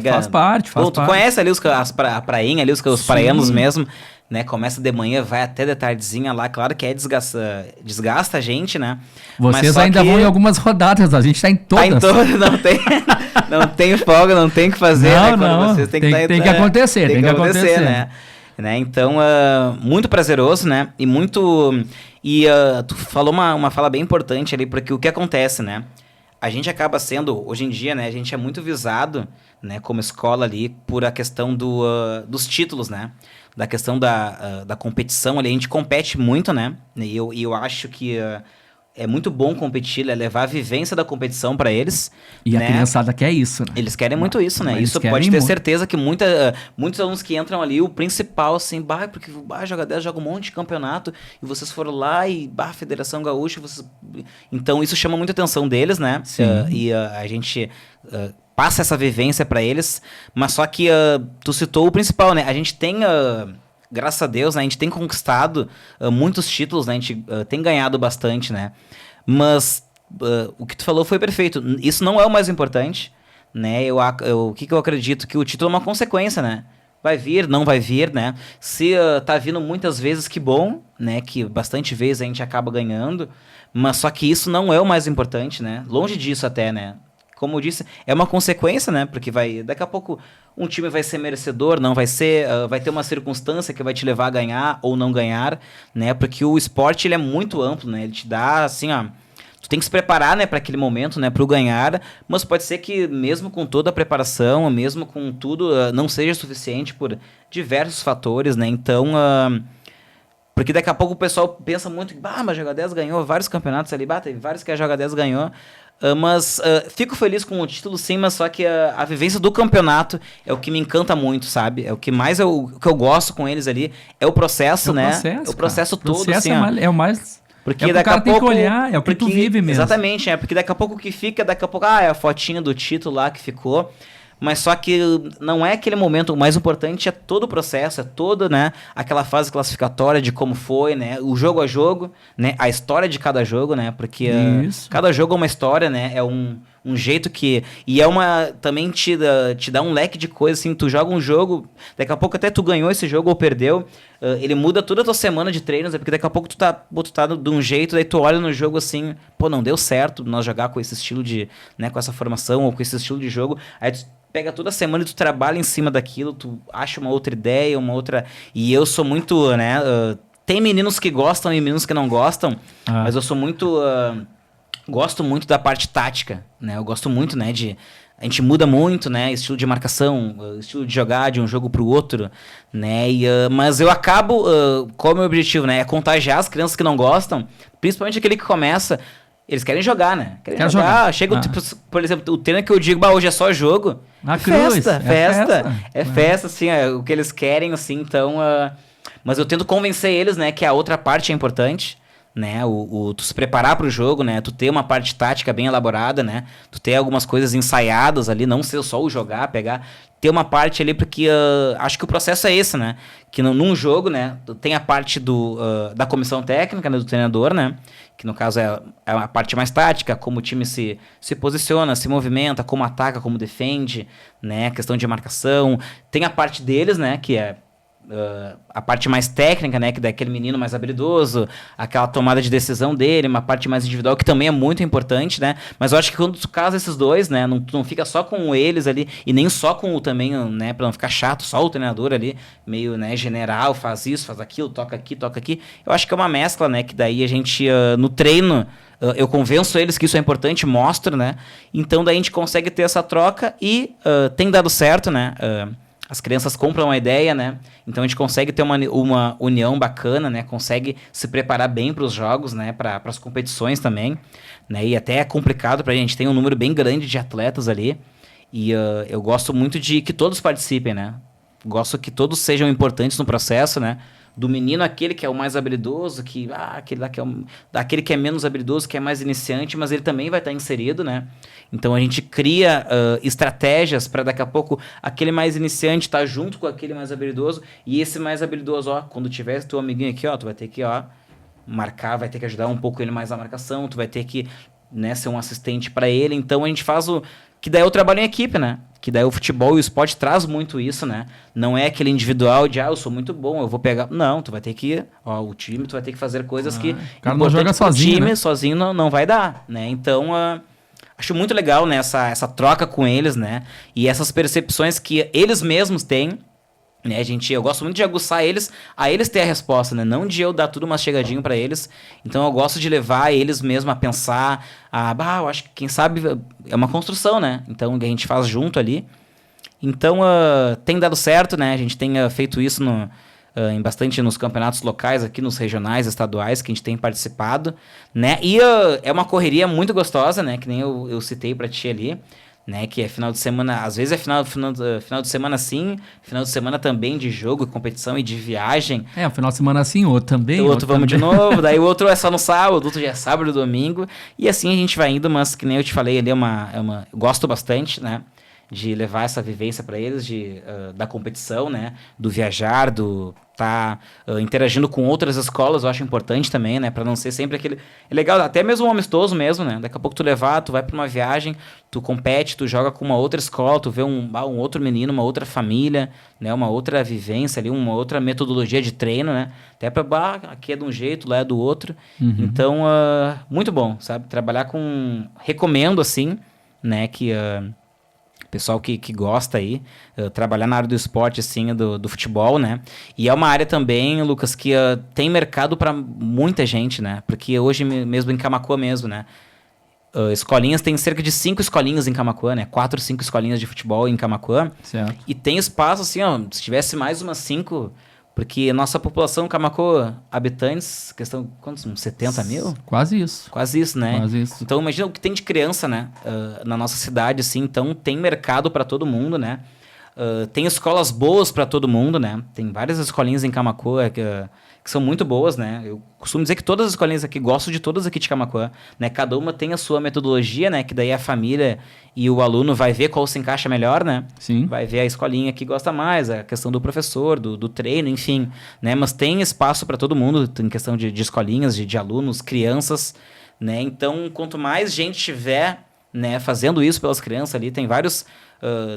Faz parte. Tu conhece ali a prainha ali, os praianos mesmo, né? Começa de manhã, vai até de tardezinha lá. Claro que desgasta a gente, né? Vocês ainda vão em algumas rodadas, a gente tá em todas. Tá em todas, não tem folga, não tem o que fazer, né? Não, vocês tem que acontecer, tem que acontecer, né? Então, muito prazeroso, né? E muito... E tu falou uma fala bem importante ali, porque o que acontece, né? A gente acaba sendo, hoje em dia, né? A gente é muito visado, né? Como escola ali, por a questão dos títulos, né? Da questão da competição ali. A gente compete muito, né? E eu acho que é muito bom competir, é levar a vivência da competição para eles. E né? A criançada quer isso, né? Eles querem muito isso, né? Eles Isso pode ter certeza que muitos alunos que entram ali, o principal, assim, porque joga 10, joga um monte de campeonato, e vocês foram lá e, Federação Gaúcha, vocês... Então, isso chama muita atenção deles, né? A gente... passa essa vivência para eles, mas só que tu citou o principal, né? A gente tem... graças a Deus, né, a gente tem conquistado muitos títulos, né, a gente tem ganhado bastante, né, mas o que tu falou foi perfeito. Isso não é o mais importante, né, o que eu acredito? Que o título é uma consequência, né, vai vir, não vai vir, né, se tá vindo muitas vezes, que bom, né, que bastante vezes a gente acaba ganhando, mas só que isso não é o mais importante, né, longe disso até, né. Como eu disse, é uma consequência, né? Porque daqui a pouco um time vai ser merecedor, não vai ser, vai ter uma circunstância que vai te levar a ganhar ou não ganhar, né? Porque o esporte, ele é muito amplo, né? Ele te dá, assim, ó... Tu tem que se preparar, né, para aquele momento, né, pro ganhar, mas pode ser que mesmo com toda a preparação, mesmo com tudo, não seja suficiente por diversos fatores, né? Então... porque daqui a pouco o pessoal pensa muito que, mas Joga 10 ganhou vários campeonatos ali, teve vários que a Joga 10 ganhou, mas fico feliz com o título, sim, mas só que a vivência do campeonato é o que me encanta muito, sabe? É o que mais o que eu gosto com eles ali, é o processo, né? O processo todo, processo assim, é o mais... Porque daqui a pouco tem que olhar, é o que tu vive mesmo. Exatamente, porque daqui a pouco o que fica, daqui a pouco, é a fotinha do título lá que ficou... Mas só que não é aquele momento, o mais importante é todo o processo, é toda, né, aquela fase classificatória de como foi, né, o jogo a jogo, né, a história de cada jogo, né, porque cada jogo é uma história, né, é um jeito que... E também te dá um leque de coisas, assim, tu joga um jogo, daqui a pouco até tu ganhou esse jogo ou perdeu, ele muda toda a tua semana de treinos, porque daqui a pouco tu tá de um jeito, daí tu olha no jogo assim, não deu certo nós jogar com esse estilo de, né, com essa formação ou com esse estilo de jogo, aí tu pega toda semana e tu trabalha em cima daquilo, tu acha uma outra ideia, uma outra... E eu sou muito, né... tem meninos que gostam e meninos que não gostam, mas eu sou muito... gosto muito da parte tática, né? Eu gosto muito, né, a gente muda muito, né, estilo de marcação, estilo de jogar de um jogo pro outro, né, mas eu acabo... qual é o meu objetivo, né? É contagiar as crianças que não gostam, principalmente aquele que começa... Eles querem jogar, né? Querem jogar. Chega, tipo, por exemplo, o treino que eu digo, hoje é só jogo. Festa, assim, o que eles querem, assim, então... mas eu tento convencer eles, né, que a outra parte é importante, né? Tu se preparar pro jogo, né? Tu ter uma parte tática bem elaborada, né? Tu ter algumas coisas ensaiadas ali, não ser só o jogar, pegar... Ter uma parte ali, porque acho que o processo é esse, né? Que num jogo, né? Tem a parte da comissão técnica, né, do treinador, né? Que no caso é a parte mais tática, como o time se posiciona, se movimenta, como ataca, como defende, né? Questão de marcação. Tem a parte deles, né? Que é a parte mais técnica, né, que daquele menino mais habilidoso, aquela tomada de decisão dele, uma parte mais individual que também é muito importante, né, mas eu acho que quando tu casa esses dois, né, tu não fica só com eles ali, e nem só com o também, né, pra não ficar chato, só o treinador ali, meio, né, general, faz isso, faz aquilo, toca aqui, eu acho que é uma mescla, né, que daí a gente, no treino, eu convenço eles que isso é importante, mostro, né, então daí a gente consegue ter essa troca e tem dado certo, né, as crianças compram a ideia, né? Então a gente consegue ter uma união bacana, né? Consegue se preparar bem para os jogos, né? Para as competições também, né? E até é complicado para a gente. Tem um número bem grande de atletas ali. E eu gosto muito de que todos participem, né? Gosto que todos sejam importantes no processo, né? Do menino, aquele que é o mais habilidoso, aquele que é menos habilidoso, que é mais iniciante, mas ele também vai estar inserido, né? Então a gente cria estratégias para daqui a pouco aquele mais iniciante estar junto com aquele mais habilidoso, e esse mais habilidoso, quando tiver teu amiguinho aqui, tu vai ter que, marcar, vai ter que ajudar um pouco ele mais na marcação, tu vai ter que, né, ser um assistente para ele. Então a gente faz o... Que daí é o trabalho em equipe, né? Que daí o futebol e o esporte traz muito isso, né? Não é aquele individual de, eu sou muito bom, eu vou pegar... Não, tu vai ter que... o time, tu vai ter que fazer coisas que... O cara não joga sozinho, time, né? sozinho não vai dar, né? Então, acho muito legal, né? Essa troca com eles, né? E essas percepções que eles mesmos têm, né, eu gosto muito de aguçar eles, a eles ter a resposta, né? Não de eu dar tudo mastigadinho pra eles. Então eu gosto de levar eles mesmo a pensar, eu acho que quem sabe é uma construção, né? Então a gente faz junto ali. Então tem dado certo, né? A gente tem feito isso em bastante nos campeonatos locais aqui, nos regionais, estaduais, que a gente tem participado, né? E é uma correria muito gostosa, né? Que nem eu citei pra ti ali. Né, que é final de semana, às vezes é final de semana sim, final de semana também de jogo, competição e de viagem. O final de semana sim, outro também. O outro vamos também. De novo, daí o outro é só no sábado, o outro já é sábado e domingo, e assim a gente vai indo, mas que nem eu te falei, ali eu gosto bastante, né, de levar essa vivência para eles, da competição, né, do viajar, do tá interagindo com outras escolas, eu acho importante também, né, para não ser sempre aquele... É legal, até mesmo um amistoso mesmo, né, daqui a pouco tu vai para uma viagem, tu compete, tu joga com uma outra escola, tu vê um outro menino, uma outra família, né, uma outra vivência ali, uma outra metodologia de treino, né, até para aqui é de um jeito, lá é do outro. Então, muito bom, sabe, trabalhar recomendo assim, né, que... pessoal que gosta aí, trabalhar na área do esporte, assim, do futebol, né? E é uma área também, Lucas, que tem mercado para muita gente, né? Porque hoje mesmo em Camaquã mesmo, né? Escolinhas, tem cerca de 5 escolinhas em Camaquã, né? 4, 5 escolinhas de futebol em Camaquã. Certo. E tem espaço, assim, se tivesse mais umas 5... Porque nossa população, Camaquã, habitantes, questão, quantos? Uns 70 mil? Quase isso. Quase isso, né? Quase isso. Então, imagina o que tem de criança, né? Na nossa cidade, assim. Então, tem mercado para todo mundo, né? Tem escolas boas para todo mundo, né? Tem várias escolinhas em Camaquã que são muito boas, né? Eu costumo dizer que todas as escolinhas aqui, gosto de todas aqui de Camaquã, né? Cada uma tem a sua metodologia, né? Que daí a família e o aluno vai ver qual se encaixa melhor, né? Sim. Vai ver a escolinha que gosta mais, a questão do professor, do treino, enfim, né? Mas tem espaço para todo mundo, em questão de escolinhas, de alunos, crianças, né? Então, quanto mais gente tiver, né, fazendo isso pelas crianças ali, tem vários...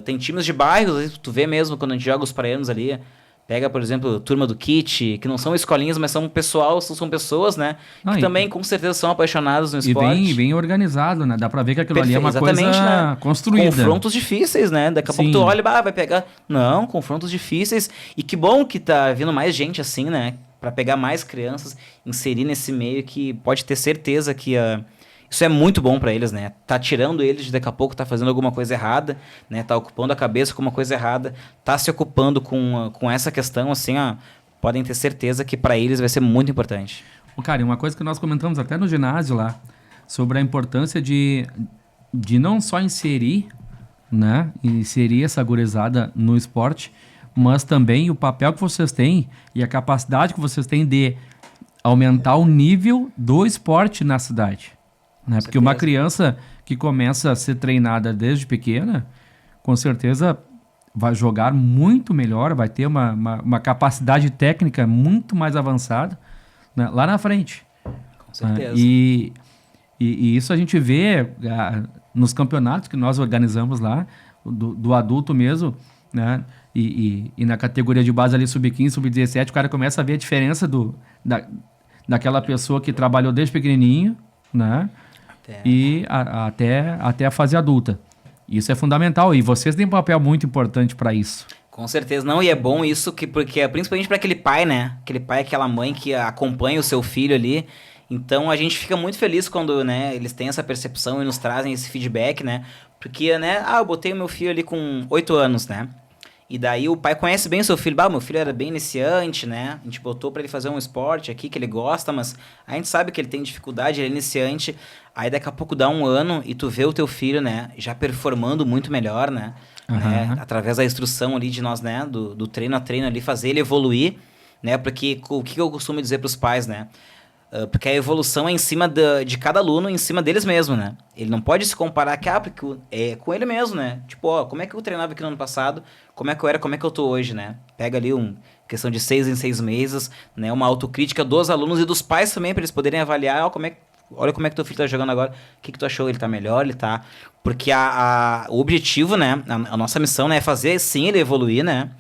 tem times de bairros, tu vê mesmo quando a gente joga os praianos ali... Pega, por exemplo, Turma do Kit, que não são escolinhas, mas são pessoas, né? Que também, com certeza, são apaixonadas no esporte. E bem organizado, né? Dá pra ver que aquilo ali é uma coisa, né, construída. Confrontos difíceis, né? Daqui a pouco tu olha e vai pegar... Não, confrontos difíceis. E que bom que tá vindo mais gente assim, né? Pra pegar mais crianças, inserir nesse meio que pode ter certeza que... Isso é muito bom para eles, né? Tá tirando eles de daqui a pouco, tá fazendo alguma coisa errada, né? Tá ocupando a cabeça com uma coisa errada, tá se ocupando com essa questão, assim, podem ter certeza que para eles vai ser muito importante. Cara, uma coisa que nós comentamos até no ginásio lá, sobre a importância de não só inserir essa gurizada no esporte, mas também o papel que vocês têm e a capacidade que vocês têm de aumentar o nível do esporte na cidade. Né? Porque uma criança que começa a ser treinada desde pequena, com certeza vai jogar muito melhor, vai ter uma capacidade técnica muito mais avançada, né, lá na frente. Com certeza. E isso a gente vê nos campeonatos que nós organizamos lá, do adulto mesmo, né? E na categoria de base ali, sub-15, sub-17, o cara começa a ver a diferença daquela pessoa que trabalhou desde pequenininho, né? E até a fase adulta. Isso é fundamental e vocês têm um papel muito importante para isso. Com certeza, não, e é bom isso porque principalmente para aquele pai, né? Aquele pai, aquela mãe que acompanha o seu filho ali. Então a gente fica muito feliz quando, né, eles têm essa percepção e nos trazem esse feedback, né? Porque, né, eu botei o meu filho ali com 8 anos, né? E daí o pai conhece bem o seu filho. Meu filho era bem iniciante, né? A gente botou pra ele fazer um esporte aqui que ele gosta, mas a gente sabe que ele tem dificuldade, ele é iniciante. Aí daqui a pouco dá um ano e tu vê o teu filho, né? Já performando muito melhor, né? Uhum. Né? Através da instrução ali de nós, né? Do treino a treino ali, fazer ele evoluir, né? Porque o que eu costumo dizer pros pais, né? Porque a evolução é em cima de cada aluno, em cima deles mesmos, né? Ele não pode se comparar porque é com ele mesmo, né? Tipo, ó, como é que eu treinava aqui no ano passado? Como é que eu era? Como é que eu tô hoje, né? Pega ali questão de 6 em 6 meses, né? Uma autocrítica dos alunos e dos pais também, para eles poderem avaliar, ó, olha como é que teu filho tá jogando agora, o que tu achou? Ele tá melhor? Ele tá... Porque o objetivo, né? A nossa missão, né? É fazer, sim, ele evoluir, né?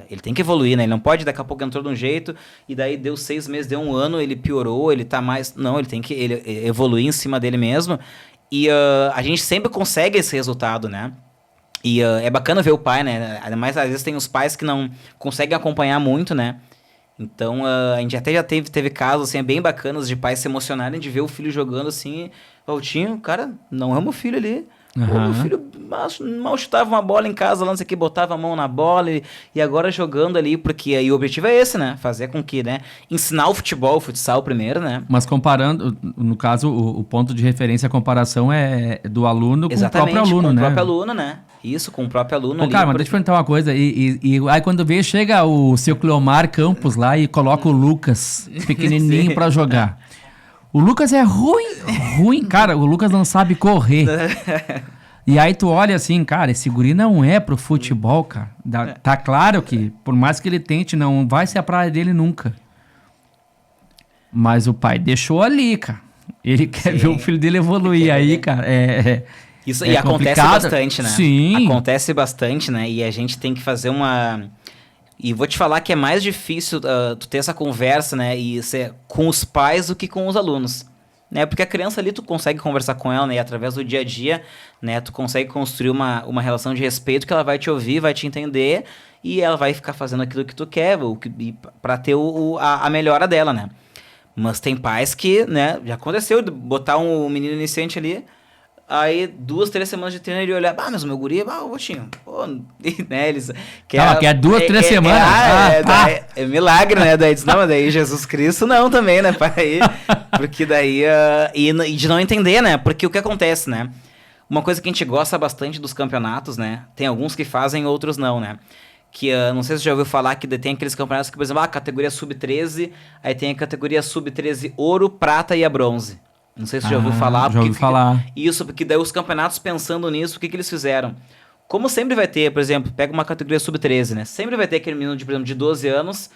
Ele tem que evoluir, né? Ele não pode, daqui a pouco entrou de um jeito e daí deu 6 meses, deu 1 ano, ele piorou, ele tá mais... Não, ele tem que evoluir em cima dele mesmo. E a gente sempre consegue esse resultado, né? E é bacana ver o pai, né? Ainda mais às vezes tem os pais que não conseguem acompanhar muito, né? Então a gente até já teve casos assim, bem bacanas de pais se emocionarem de ver o filho jogando assim. Valtinho, cara, não é meu filho ali. Pô, meu filho mal chutava uma bola em casa, lá não sei o que, botava a mão na bola e agora jogando ali, porque aí o objetivo é esse, né? Fazer com que, né? Ensinar o futebol, o futsal primeiro, né? Mas comparando, no caso, o ponto de referência, a comparação é do aluno com o próprio aluno, né? Com o próprio aluno, né? Isso, com o próprio aluno ali. Cara, mas deixa eu perguntar uma coisa. E aí quando vê, chega o seu Cleomar Campos lá e coloca o Lucas pequenininho pra jogar. O Lucas é ruim, cara. O Lucas não sabe correr. E aí tu olha assim, cara, esse guri não é pro futebol, cara. Tá claro que, por mais que ele tente, não vai ser a praia dele nunca. Mas o pai deixou ali, cara. Ele quer ver o filho dele evoluir aí, cara. Isso, e acontece bastante, né? Sim. Acontece bastante, né? E a gente tem que fazer uma... E vou te falar que é mais difícil tu ter essa conversa, né? E ser com os pais do que com os alunos. Né? Porque a criança ali, tu consegue conversar com ela, né? E através do dia a dia, né? Tu consegue construir uma relação de respeito que ela vai te ouvir, vai te entender. E ela vai ficar fazendo aquilo que tu quer, pra ter a melhora dela, né? Mas tem pais que, né? Já aconteceu de botar um menino iniciante ali... Aí, 2, 3 semanas de treino, ele olha, mas o meu guri, o Botinho, pô, né, eles... quer 2, 3 semanas? É milagre, né, daí diz, não, mas daí Jesus Cristo não também, né, pai, porque daí, e de não entender, né, porque o que acontece, né, uma coisa que a gente gosta bastante dos campeonatos, né, tem alguns que fazem, outros não, né, que não sei se você já ouviu falar que tem aqueles campeonatos que, por exemplo, a categoria sub-13, aí tem a categoria sub-13 ouro, prata e a bronze. Não sei se você já ouviu falar. Já ouvi falar. Isso, porque daí os campeonatos pensando nisso, o que eles fizeram? Como sempre vai ter, por exemplo, pega uma categoria sub-13, né? Sempre vai ter aquele menino, por exemplo, de 12 anos,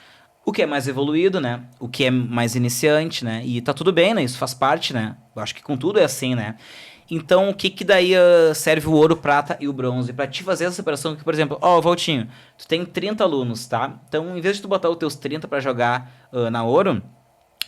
o que é mais evoluído, né? O que é mais iniciante, né? E tá tudo bem, né? Isso faz parte, né? Eu acho que com tudo é assim, né? Então, o que daí serve o ouro, prata e o bronze? Pra te fazer essa separação, que, por exemplo, Valtinho, tu tem 30 alunos, tá? Então, em vez de tu botar os teus 30 pra jogar na ouro...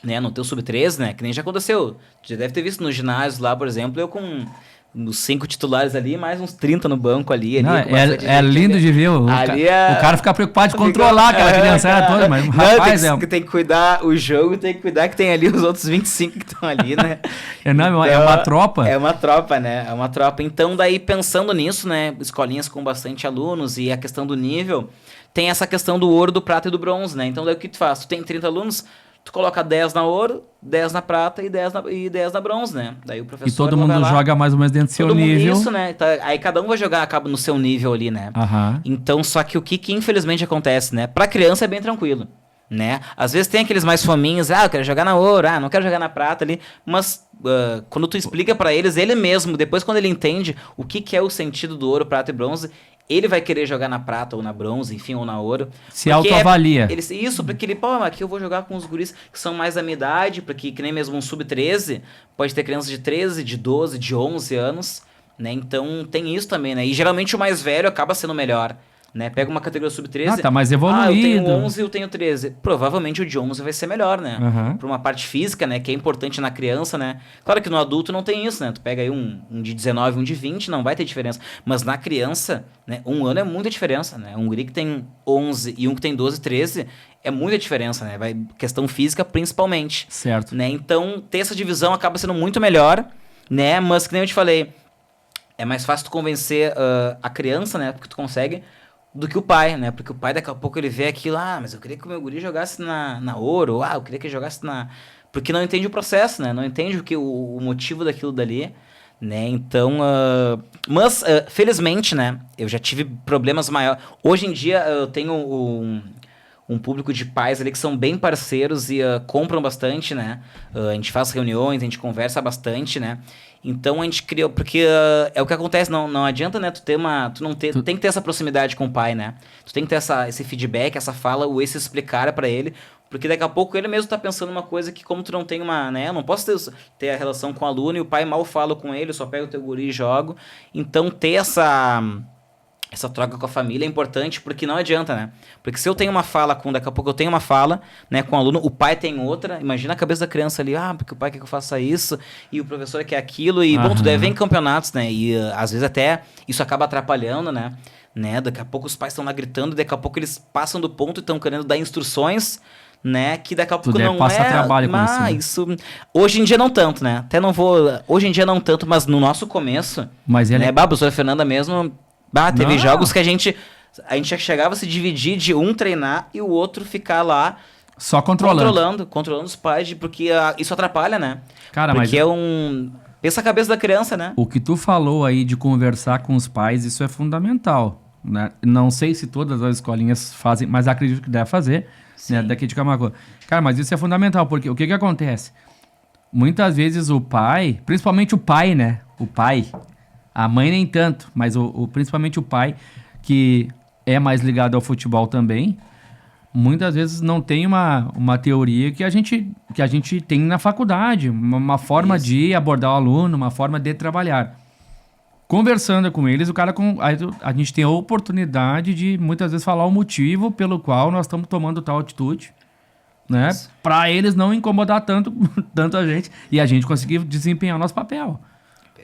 Né, no teu sub-13, né, que nem já aconteceu. Tu já deve ter visto no ginásio lá, por exemplo, eu com os 5 titulares ali, mais uns 30 no banco ali. Não, é lindo de ver o cara ficar preocupado de controlar aquela criançada toda, mas rapaz... Tem que cuidar o jogo, tem que cuidar que tem ali os outros 25 que estão ali, né? É uma tropa. É uma tropa, né? É uma tropa. Então, daí, pensando nisso, né, escolinhas com bastante alunos e a questão do nível, tem essa questão do ouro, do prata e do bronze, né? Então, daí o que tu faz? Tu tem 30 alunos... Tu coloca 10 na ouro, 10 na prata e 10 na bronze, né? Daí o professor... E todo mundo joga mais ou menos dentro do seu nível. Isso, né? Então, aí cada um vai jogar, acaba no seu nível ali, né? Então, só que o que infelizmente acontece, né? Pra criança é bem tranquilo, né? Às vezes tem aqueles mais fominhos, eu quero jogar na ouro, não quero jogar na prata ali. Mas quando tu explica pra eles, ele mesmo, depois quando ele entende o que é o sentido do ouro, prata e bronze... Ele vai querer jogar na prata ou na bronze, enfim, ou na ouro. Se autoavalia. Isso, porque ele, aqui eu vou jogar com os guris que são mais da minha idade, porque que nem mesmo um sub-13, pode ter crianças de 13, de 12, de 11 anos, né? Então tem isso também, né? E geralmente o mais velho acaba sendo melhor, né? Pega uma categoria sub-13... tá mais evoluído. Eu tenho 11 e eu tenho 13. Provavelmente o de 11 vai ser melhor, né? Por uma parte física, né? Que é importante na criança, né? Claro que no adulto não tem isso, né? Tu pega aí um de 19, um de 20, não vai ter diferença. Mas na criança, né? 1 ano é muita diferença, né? Um guri que tem 11 e um que tem 12, 13... É muita diferença, né? Questão física principalmente. Certo. Né? Então, ter essa divisão acaba sendo muito melhor, né? Mas, que nem eu te falei, é mais fácil tu convencer a criança, né? Porque tu consegue... do que o pai, né? Porque o pai daqui a pouco ele vê aquilo, mas eu queria que o meu guri jogasse na ouro, eu queria que ele jogasse na... Porque não entende o processo, né? Não entende o motivo daquilo dali, né? Então, felizmente, né? Eu já tive problemas maiores. Hoje em dia eu tenho um público de pais ali que são bem parceiros e compram bastante, né? A gente faz reuniões, a gente conversa bastante, né? Então a gente criou, porque é o que acontece, não adianta, né, tem que ter essa proximidade com o pai, né? Tu tem que ter esse feedback, essa fala, esse explicar pra ele, porque daqui a pouco ele mesmo tá pensando uma coisa que como tu não tem né, eu não posso ter a relação com o aluno e o pai mal fala com ele, eu só pego o teu guri e jogo. Então ter essa troca com a família é importante, porque não adianta, né? Porque se eu tenho uma fala daqui a pouco eu tenho uma fala, né, com o aluno, o pai tem outra, imagina a cabeça da criança ali, porque o pai quer que eu faça isso, e o professor quer aquilo, e bom, tu deve ver em campeonatos, né, e às vezes até isso acaba atrapalhando, né, daqui a pouco os pais estão lá gritando, daqui a pouco eles passam do ponto e estão querendo dar instruções, né, que daqui a pouco não passa trabalho com isso, né? Hoje em dia não tanto, né, hoje em dia não tanto, mas no nosso começo, né, a professora Fernanda mesmo, teve jogos que a gente chegava a se dividir de um treinar e o outro ficar lá só controlando os pais, porque isso atrapalha, né? Cara, porque pensa a cabeça da criança, né? O que tu falou aí de conversar com os pais, isso é fundamental, né? Não sei se todas as escolinhas fazem, mas acredito que deve fazer, né? Daqui de Camaquã. Cara, mas isso é fundamental, porque o que acontece? Muitas vezes o pai, principalmente o pai, né? O pai... A mãe nem tanto, mas principalmente o pai, que é mais ligado ao futebol também, muitas vezes não tem uma teoria que a gente tem na faculdade, uma forma de abordar o aluno, uma forma de trabalhar. Conversando com eles, a gente tem a oportunidade de muitas vezes falar o motivo pelo qual nós estamos tomando tal atitude, né? Para eles não incomodar tanto a gente e a gente conseguir desempenhar o nosso papel.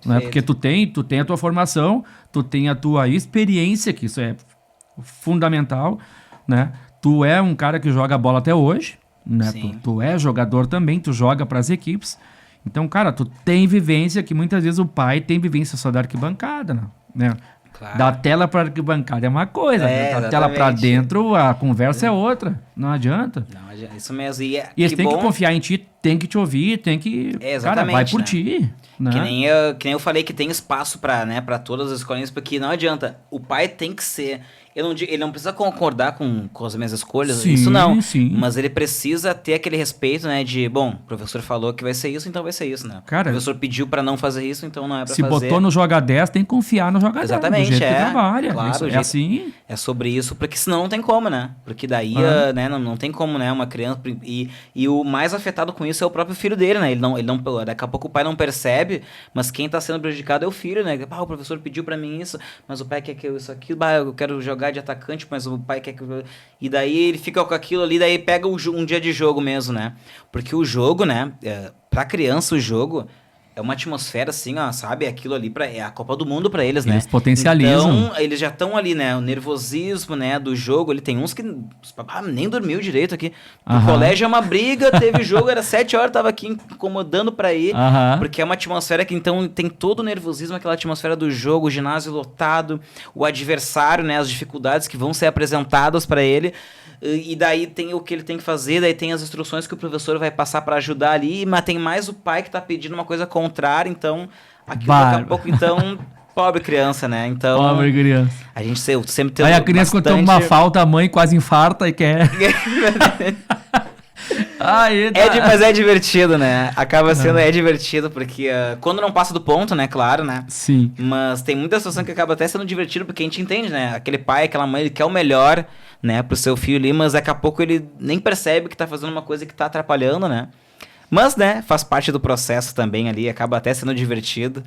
Né? Porque tu tem a tua formação, tu tem a tua experiência, que isso é fundamental, né? Tu é um cara que joga bola até hoje, né? Tu é jogador também, tu joga para as equipes. Então, cara, tu tem vivência que muitas vezes o pai tem vivência só da arquibancada, né? Claro. Da tela para arquibancada é uma coisa, né? Da tela para dentro a conversa é outra. Não adianta. Não adianta, isso mesmo. E eles têm que confiar em ti, tem que te ouvir, tem que... Cara, vai por ti. Né? Que nem eu falei que tem espaço para todas as escolinhas, porque não adianta. O pai tem que ser... Ele não precisa concordar com as minhas escolhas, isso não. Sim. Mas ele precisa ter aquele respeito, né? De, bom, o professor falou que vai ser isso, então vai ser isso, né? Cara, o professor pediu pra não fazer isso, então não é pra fazer. Se botou no Joga 10, tem que confiar no Joga 10. Exatamente, do jeito que trabalha. Claro, é assim. É sobre isso, porque senão não tem como, né? Porque daí, né, não tem como, né? Uma criança... E o mais afetado com isso é o próprio filho dele, né? Ele não, daqui a pouco o pai não percebe, mas quem tá sendo prejudicado é o filho, né? O professor pediu pra mim isso, mas o pai quer que eu isso, aquilo. Eu quero jogar de atacante, mas o pai quer que... E daí ele fica com aquilo ali, daí pega um dia de jogo mesmo, né? Porque o jogo, né? Pra criança, o jogo é uma atmosfera assim, ó, sabe? Aquilo ali é a Copa do Mundo pra eles, né? Eles potencializam. Então, eles já estão ali, né? O nervosismo, né? Do jogo. Ele tem uns que nem dormiu direito aqui. O colégio é uma briga, teve jogo, era 7 horas, tava aqui incomodando pra ir. Porque é uma atmosfera que, então, tem todo o nervosismo, aquela atmosfera do jogo, o ginásio lotado, o adversário, né? As dificuldades que vão ser apresentadas pra ele. E daí tem o que ele tem que fazer, daí tem as instruções que o professor vai passar pra ajudar ali, mas tem mais o pai que tá pedindo uma coisa contrária, então aquilo daqui a pouco, então, pobre criança, né? Então, pobre criança. A gente sempre tem. Aí a criança quando toma uma falta, a mãe quase infarta e quer... Mas é divertido, né? Acaba sendo divertido, porque quando não passa do ponto, né? Claro, né? Sim. Mas tem muita situação que acaba até sendo divertido, porque a gente entende, né? Aquele pai, aquela mãe, ele quer o melhor, né? Pro seu filho ali, mas daqui a pouco ele nem percebe que tá fazendo uma coisa que tá atrapalhando, né? Mas, né? Faz parte do processo também ali, acaba até sendo divertido.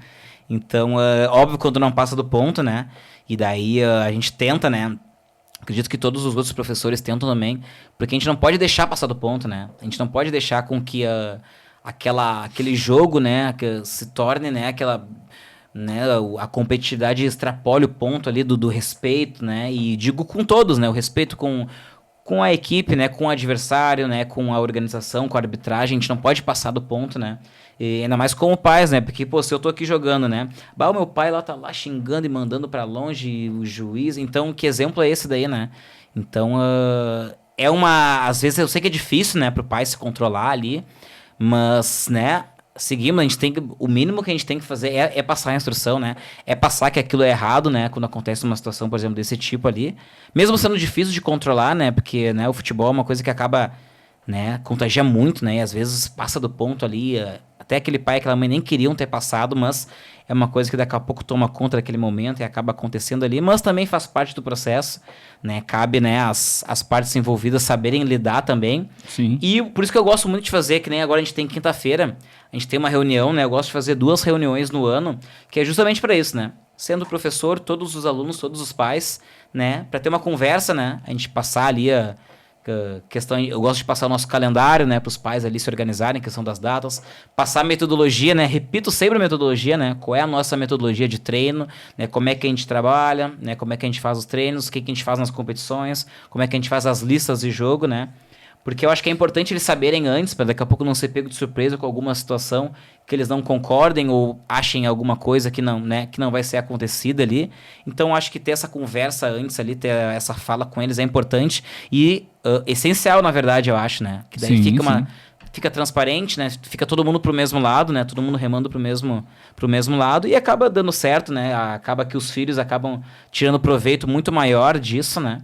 Então, óbvio, quando não passa do ponto, né? E daí a gente tenta, né? Acredito que todos os outros professores tentam também, porque a gente não pode deixar passar do ponto, né? A gente não pode deixar com que aquele jogo, né, que se torne, né, aquela, né, a competitividade extrapole o ponto ali do respeito, né? E digo com todos, né? O respeito com a equipe, né, com o adversário, né, com a organização, com a arbitragem, a gente não pode passar do ponto, né? E ainda mais como pais, né? Porque, pô, se eu tô aqui jogando, né? O meu pai lá tá lá xingando e mandando pra longe o juiz. Então, que exemplo é esse daí, né? Então, às vezes eu sei que é difícil, né? Pro pai se controlar ali. Mas, né? seguimos, a gente tem que, o mínimo que a gente tem que fazer é passar a instrução, né? É passar que aquilo é errado, né? Quando acontece uma situação, por exemplo, desse tipo ali. Mesmo sendo difícil de controlar, né? Porque, né, o futebol é uma coisa que acaba, né, contagia muito, né? E às vezes passa do ponto ali, até aquele pai e aquela mãe nem queriam ter passado, mas é uma coisa que daqui a pouco toma conta daquele momento e acaba acontecendo ali, mas também faz parte do processo, né? Cabe, né, as partes envolvidas saberem lidar também. Sim. E por isso que eu gosto muito de fazer, que nem agora a gente tem quinta-feira, a gente tem uma reunião, né? Eu gosto de fazer 2 reuniões no ano, que é justamente para isso, né? Sendo professor, todos os alunos, todos os pais, né? Para ter uma conversa, né? A gente passar ali a questão, eu gosto de passar o nosso calendário, né, para os pais ali se organizarem, questão das datas, passar a metodologia, né, repito sempre a metodologia, né, qual é a nossa metodologia de treino, né, como é que a gente trabalha, né, como é que a gente faz os treinos, o que a gente faz nas competições, como é que a gente faz as listas de jogo, né, porque eu acho que é importante eles saberem antes, para daqui a pouco não ser pego de surpresa com alguma situação que eles não concordem ou achem alguma coisa que não, né, que não vai ser acontecida ali. Então, acho que ter essa conversa antes ali, ter essa fala com eles é importante e essencial, na verdade, eu acho, né? Que daí fica transparente, né? Fica todo mundo pro mesmo lado, né? Todo mundo remando pro mesmo lado e acaba dando certo, né? Acaba que os filhos acabam tirando proveito muito maior disso, né?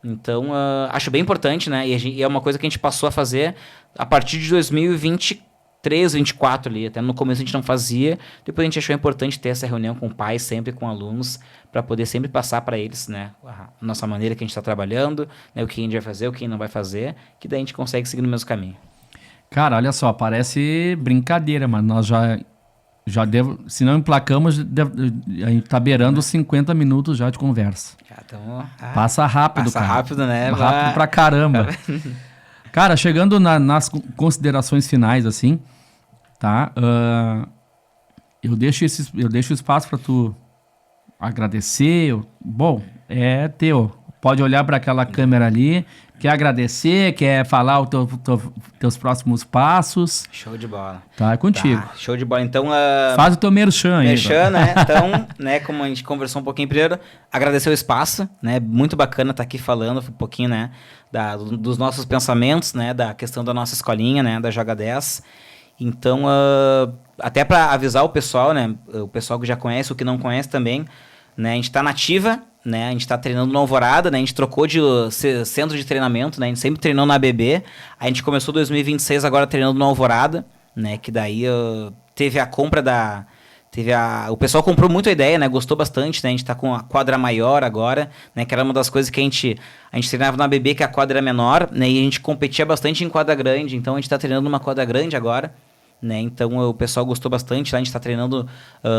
Então, acho bem importante, né? E é uma coisa que a gente passou a fazer a partir de 2023, 2024 ali. Até no começo a gente não fazia. Depois a gente achou importante ter essa reunião com pais, sempre com alunos, para poder sempre passar para eles, né? A nossa maneira que a gente está trabalhando, né? O que a gente vai fazer, o que não vai fazer, que daí a gente consegue seguir no mesmo caminho. Cara, olha só, parece brincadeira, mas nós já se não emplacamos, a gente tá beirando 50 minutos já de conversa. Passa rápido, passa cara. Rápido, né? Rápido pra caramba. Cara, chegando nas considerações finais, assim, tá? Eu deixo espaço pra tu agradecer. Bom, é teu. Pode olhar para aquela câmera ali, quer agradecer, quer falar os teus próximos passos. Show de bola. Tá, é contigo. Tá, show de bola. Então, faz o teu merchan aí. Merchan, né? Então, né, como a gente conversou um pouquinho primeiro, agradecer o espaço, né? Muito bacana estar aqui falando um pouquinho, né, dos nossos pensamentos, né, da questão da nossa escolinha, né, da Joga 10. Então, até para avisar o pessoal, né, o pessoal que já conhece, o que não conhece também, né, a gente está nativa, né, a gente está treinando no Alvorada, né, a gente trocou de centro de treinamento, né, a gente sempre treinou na ABB, a gente começou 2026 agora treinando no Alvorada, né, que daí teve a compra o pessoal comprou muito a ideia, né, gostou bastante, né, a gente tá com a quadra maior agora, né, que era uma das coisas que a gente treinava na ABB, que a quadra era menor, né, e a gente competia bastante em quadra grande, então a gente tá treinando numa quadra grande agora, né, então o pessoal gostou bastante, lá a gente tá treinando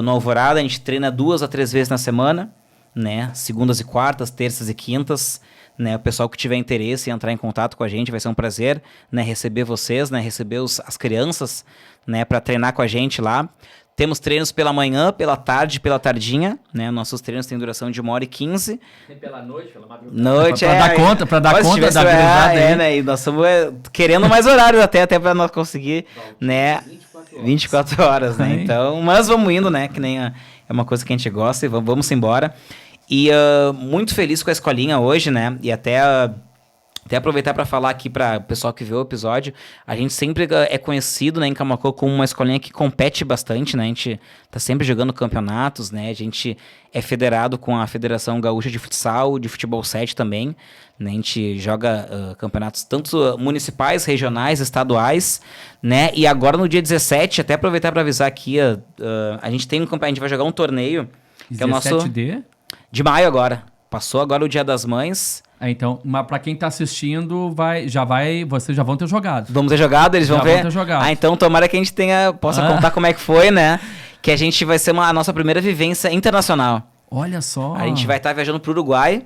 no Alvorada, a gente treina 2 a 3 vezes na semana, né, segundas e quartas, terças e quintas, né, o pessoal que tiver interesse em entrar em contato com a gente, vai ser um prazer, né, receber vocês, né, receber as crianças, né, para treinar com a gente lá. Temos treinos pela manhã, pela tarde, pela tardinha, né, nossos treinos têm duração de 1h15. Tem pela noite, pela madrugada. Noite, pra dar conta da gurizada aí. Né, e nós estamos querendo mais horários até para nós conseguir, né, 24 horas, né, então, mas vamos indo, né, que nem é uma coisa que a gente gosta e vamos embora. E muito feliz com a escolinha hoje, né? E até aproveitar para falar aqui para o pessoal que vê o episódio, a gente sempre é conhecido, né, em Camaquã como uma escolinha que compete bastante, né? A gente tá sempre jogando campeonatos, né? A gente é federado com a Federação Gaúcha de Futsal, de Futebol 7 também, né? A gente joga campeonatos tanto municipais, regionais, estaduais, né? E agora no dia 17, até aproveitar para avisar aqui, a gente vai jogar um torneio, que é o nosso 17 de maio agora. Passou agora o Dia das Mães. Então, mas pra quem tá assistindo, vocês já vão ter jogado. Vamos ter jogado, eles vão ver? Vão ter jogado. Então tomara que a gente possa contar como é que foi, né? Que a gente vai ser a nossa primeira vivência internacional. Olha só. A gente vai estar viajando pro Uruguai,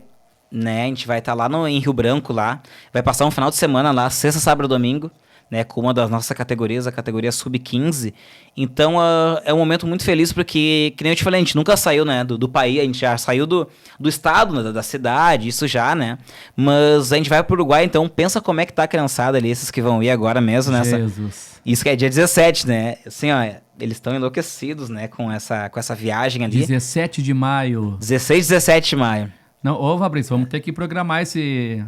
né? A gente vai estar lá em Rio Branco, lá. Vai passar um final de semana lá, sexta, sábado e domingo, né, com uma das nossas categorias, a categoria Sub-15. Então, é um momento muito feliz, porque, que nem eu te falei, a gente nunca saiu, né, do país, a gente já saiu do estado, né, da cidade, isso já, né, mas a gente vai pro Uruguai, então pensa como é que tá a criançada ali, esses que vão ir agora mesmo, né. Jesus. Isso que é dia 17, né, assim, ó, eles estão enlouquecidos, né, com essa viagem ali. 17 de maio. 16, 17 de maio. Não, Fabrício, vamos ter que programar esse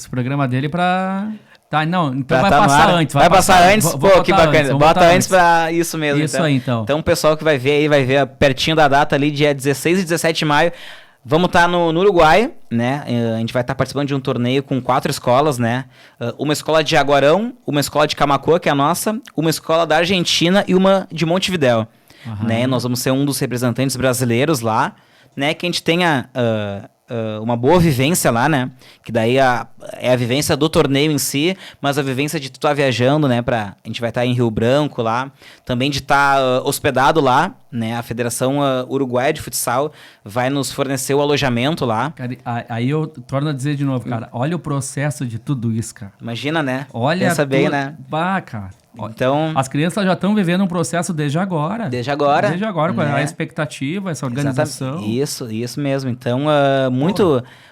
programa dele pra Tá, não, então Pra vai tá no passar ar. antes. Vai passar antes? Vou Pô, botar que bacana. antes, vou Bota botar antes pra isso mesmo. Isso aí, então. Então o pessoal que vai ver aí, vai ver pertinho da data ali, dia 16 e 17 de maio. Vamos estar no Uruguai, né? A gente vai estar participando de um torneio com 4 escolas, né? Uma escola de Jaguarão, uma escola de Camaquã, que é a nossa, uma escola da Argentina e uma de Montevidéu, né? Nós vamos ser um dos representantes brasileiros lá, né? Que a gente tenha uma boa vivência lá, né? Que daí é a vivência do torneio em si, mas a vivência de tu estar viajando, né? A gente vai estar em Rio Branco lá, também de estar hospedado lá, né? A Federação Uruguaia de Futsal vai nos fornecer o alojamento lá. Cara, aí eu torno a dizer de novo, cara, olha o processo de tudo isso, cara. Imagina, né? Olha, pensa bem, né? Bah, cara. Então, As crianças já estão vivendo um processo desde agora. Desde agora, com né? a expectativa, essa organização. Isso mesmo. Então,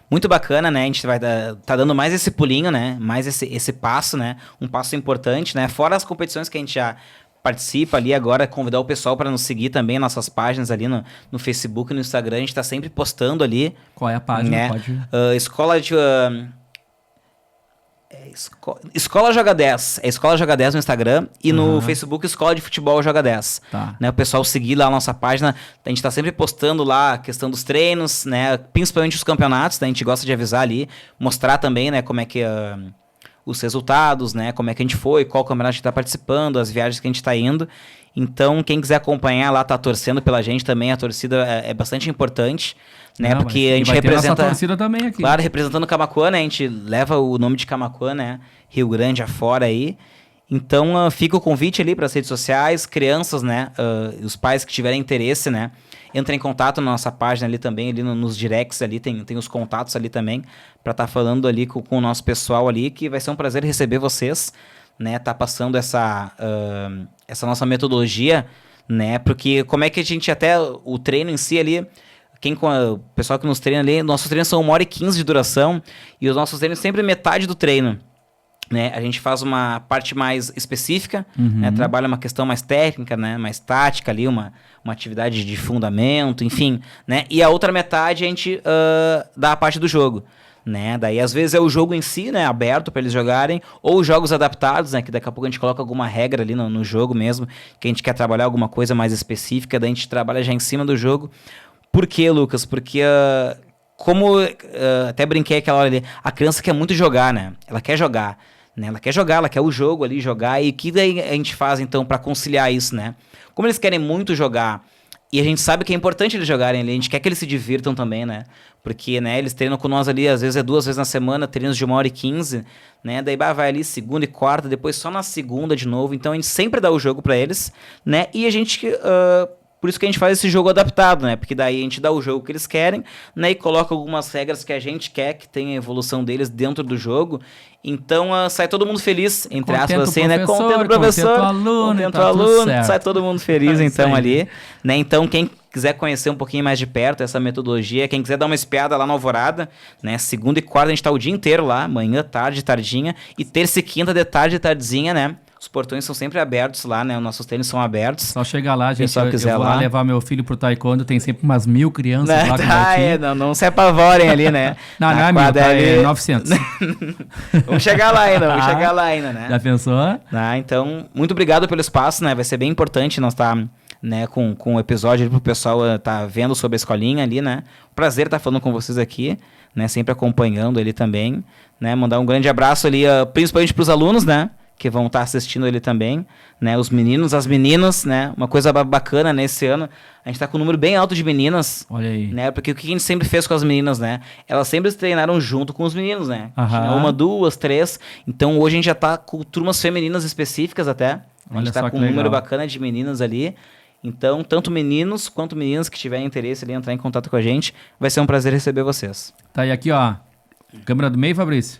muito bacana, né? A gente vai tá dando mais esse pulinho, né? Mais esse passo, né? Um passo importante, né? Fora as competições que a gente já participa ali agora, convidar o pessoal para nos seguir também, nossas páginas ali no Facebook e no Instagram. A gente tá sempre postando ali. Qual é a página? Né? Pode... Escola de... Escola Joga 10. É Escola Joga 10 no Instagram e no Facebook Escola de Futebol Joga 10. Tá. Né, o pessoal seguir lá a nossa página. A gente tá sempre postando lá a questão dos treinos, né? Principalmente os campeonatos, né? A gente gosta de avisar ali, mostrar também, né? Como é que os resultados, né? Como é que a gente foi, qual campeonato a gente tá participando, as viagens que a gente tá indo. Então, quem quiser acompanhar lá, tá torcendo pela gente também. A torcida é bastante importante, né? Não, porque a gente vai ter representa... nossa torcida também aqui. Claro, representando Camaquã, né? A gente leva o nome de Camaquã, né? Rio Grande afora aí. Então, fica o convite ali para as redes sociais, crianças, né? Os pais que tiverem interesse, né? Entra em contato na nossa página ali também, ali nos directs ali, tem os contatos ali também, para estar falando ali com o nosso pessoal ali, que vai ser um prazer receber vocês, né? Tá passando essa nossa metodologia, né? Porque como é que a gente até, o treino em si ali, o pessoal que nos treina ali, nossos treinos são 1h15 de duração, e os nossos treinos sempre metade do treino. Né? A gente faz uma parte mais específica, né? Trabalha uma questão mais técnica, né? Mais tática ali, uma atividade de fundamento, enfim, né? E a outra metade a gente dá a parte do jogo, né? Daí às vezes é o jogo em si, né? Aberto para eles jogarem, ou jogos adaptados, né? Que daqui a pouco a gente coloca alguma regra ali no jogo mesmo, que a gente quer trabalhar alguma coisa mais específica, daí a gente trabalha já em cima do jogo. Por quê, Lucas? Porque como até brinquei aquela hora ali, a criança quer muito jogar, né? Ela quer jogar. Né? Ela quer jogar, ela quer o jogo ali, jogar. E o que daí a gente faz, então, para conciliar isso, né? Como eles querem muito jogar, e a gente sabe que é importante eles jogarem ali, a gente quer que eles se divirtam também, né? Porque, né, eles treinam com nós ali, às vezes é 2 vezes na semana, treinos de 1h15, né? Daí vai ali segunda e quarta, depois só na segunda de novo. Então, a gente sempre dá o jogo para eles, né? E a gente... por isso que a gente faz esse jogo adaptado, né? Porque daí a gente dá o jogo que eles querem, né? E coloca algumas regras que a gente quer que tenha a evolução deles dentro do jogo. Então, sai todo mundo feliz, entre aspas, assim, né? Contento o professor, contento o aluno, sai todo mundo feliz, então, ali. Né? Então, quem quiser conhecer um pouquinho mais de perto essa metodologia, quem quiser dar uma espiada lá na Alvorada, né? Segunda e quarta a gente tá o dia inteiro lá, manhã, tarde, tardinha, e terça e quinta de tarde e tardezinha, né? Os portões são sempre abertos lá, né? Os nossos tênis são abertos. Só chegar lá, gente. Eu vou lá levar meu filho pro taekwondo, tem sempre umas 1000 crianças lá. Não se apavorem ali, né? Não é 1000, tá? É 900. Vamos chegar lá ainda, né? Já pensou? Então, muito obrigado pelo espaço, né? Vai ser bem importante nós estar, né, com o episódio pro pessoal tá vendo sobre a escolinha ali, né? Prazer estar falando com vocês aqui, né? Sempre acompanhando ele também, né? Mandar um grande abraço ali, principalmente pros alunos, né? Que vão estar assistindo ele também, né? Os meninos, as meninas, né? Uma coisa bacana nesse ano, a gente tá com um número bem alto de meninas. Olha aí. Né? Porque o que a gente sempre fez com as meninas, né? Elas sempre treinaram junto com os meninos, né? Tinha 1, 2, 3. Então hoje a gente já tá com turmas femininas específicas até. A gente tá com um número bacana de meninas ali. Então, tanto meninos quanto meninas que tiverem interesse ali em entrar em contato com a gente, vai ser um prazer receber vocês. Tá, e aqui, ó. Câmera do meio, Fabrício.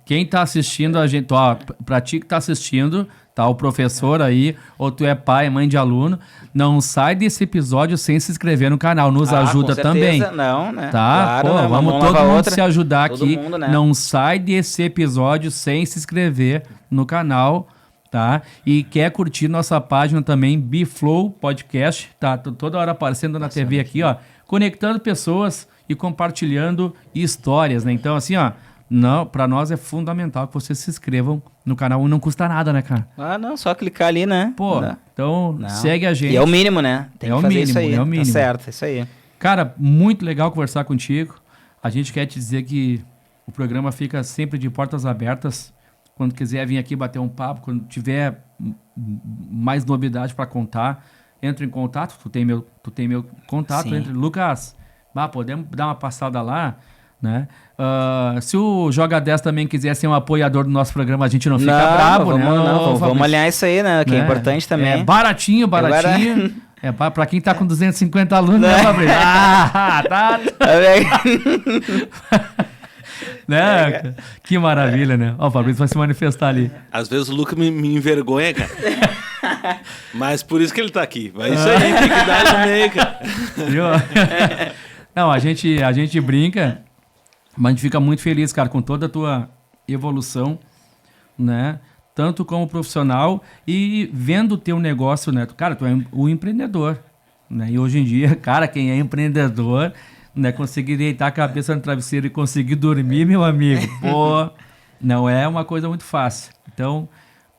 Quem tá assistindo a gente, ó, pra ti que tá assistindo, tá o professor aí, ou tu é pai, mãe de aluno, não sai desse episódio sem se inscrever no canal, nos ajuda também. Não, né? Tá? Claro, pô, né? vamos todo mundo se ajudar todo aqui. mundo, né? Não sai desse episódio sem se inscrever no canal, tá? E quer curtir nossa página também, Biflow Podcast, tá? Toda hora aparecendo na TV aqui, ó, conectando pessoas e compartilhando histórias, né? Então, assim, ó, Não, pra nós é fundamental que vocês se inscrevam no canal e não custa nada, né, cara? Ah, não, só clicar ali, né? Pô, Não. então Não. segue a gente. E é o mínimo, né? Tem É que o fazer mínimo, isso aí. é o mínimo. Tá certo, é isso aí. Cara, muito legal conversar contigo. A gente quer te dizer que o programa fica sempre de portas abertas. Quando quiser vir aqui bater um papo, quando tiver mais novidade para contar, entra em contato. Tu tem meu contato. Sim. Lucas, podemos dar uma passada lá, né? Se o Joga 10 também quiser ser um apoiador do nosso programa, a gente não fica bravo, né? Vamos alinhar isso aí, né? Que é importante também. É baratinho. É pra quem tá com 250 alunos, né, Fabrício? Tá. Né? Que maravilha, né? Ó, o Fabrício vai se manifestar ali. Às vezes o Lucas me envergonha, cara. Mas por isso que ele tá aqui. Mas isso aí, tem que dar no meio, cara. Não, a gente brinca, mas a gente fica muito feliz, cara, com toda a tua evolução, né? Tanto como profissional e vendo o teu negócio, né? Cara, tu é o empreendedor, né? E hoje em dia, cara, quem é empreendedor, né? Conseguir deitar a cabeça no travesseiro e conseguir dormir, meu amigo, pô, não é uma coisa muito fácil. Então,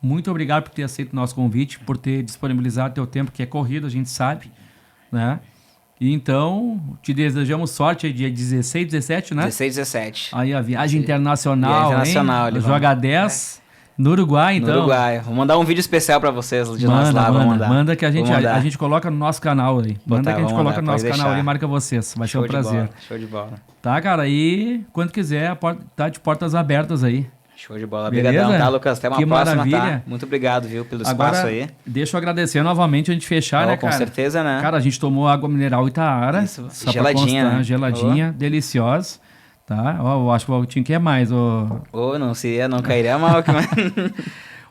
muito obrigado por ter aceito o nosso convite, por ter disponibilizado teu tempo, que é corrido, a gente sabe, né? E então, te desejamos sorte aí dia 16, 17, né? 16, 17. Aí a viagem internacional, ali, Joga 10 no Uruguai, então. No Uruguai. Vou mandar um vídeo especial pra vocês de nós lá. Manda que a gente coloca no nosso canal aí. Manda que a gente coloca no nosso canal aí e marca vocês. Vai ser um prazer. Show de bola. Tá, cara? E quando quiser, tá de portas abertas aí. Show de bola. Obrigadão, tá, Lucas? Até uma próxima, maravilha. Tá? Muito obrigado, viu, pelo Agora, espaço aí. Deixa eu agradecer novamente a gente fechar, né, cara? Com certeza, né? Cara, a gente tomou água mineral Itaara. Isso. Só Geladinha, constar, né? geladinha, deliciosa. Tá? Ó, eu acho que o Valtinho quer mais. Não cairia mal.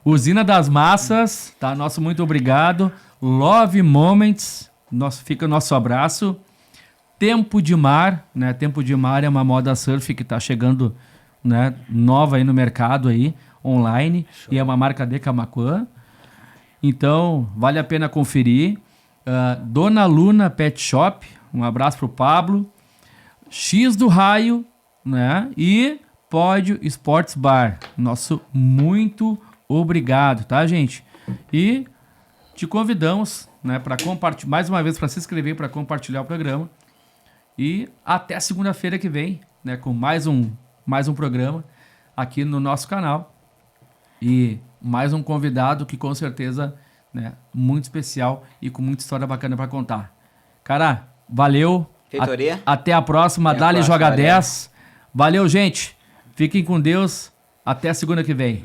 Usina das Massas, tá? Nosso muito obrigado. Love Moments, fica o nosso abraço. Tempo de Mar, né? Tempo de Mar é uma moda surf que tá chegando, né, nova aí no mercado aí, online. Show. E é uma marca de Camaquã. Então, vale a pena conferir. Dona Luna Pet Shop, um abraço pro Pablo. X do Raio, né? E Pódio Sports Bar. Nosso muito obrigado, tá, gente? E te convidamos, né, para compartilhar, mais uma vez, para se inscrever, para compartilhar o programa. E até segunda-feira que vem, né, com mais um programa aqui no nosso canal. E mais um convidado que com certeza, né, muito especial e com muita história bacana para contar. Cara, valeu. Feitoria. Até a próxima. Dali Joga 10. Valeu, gente. Fiquem com Deus. Até a segunda que vem.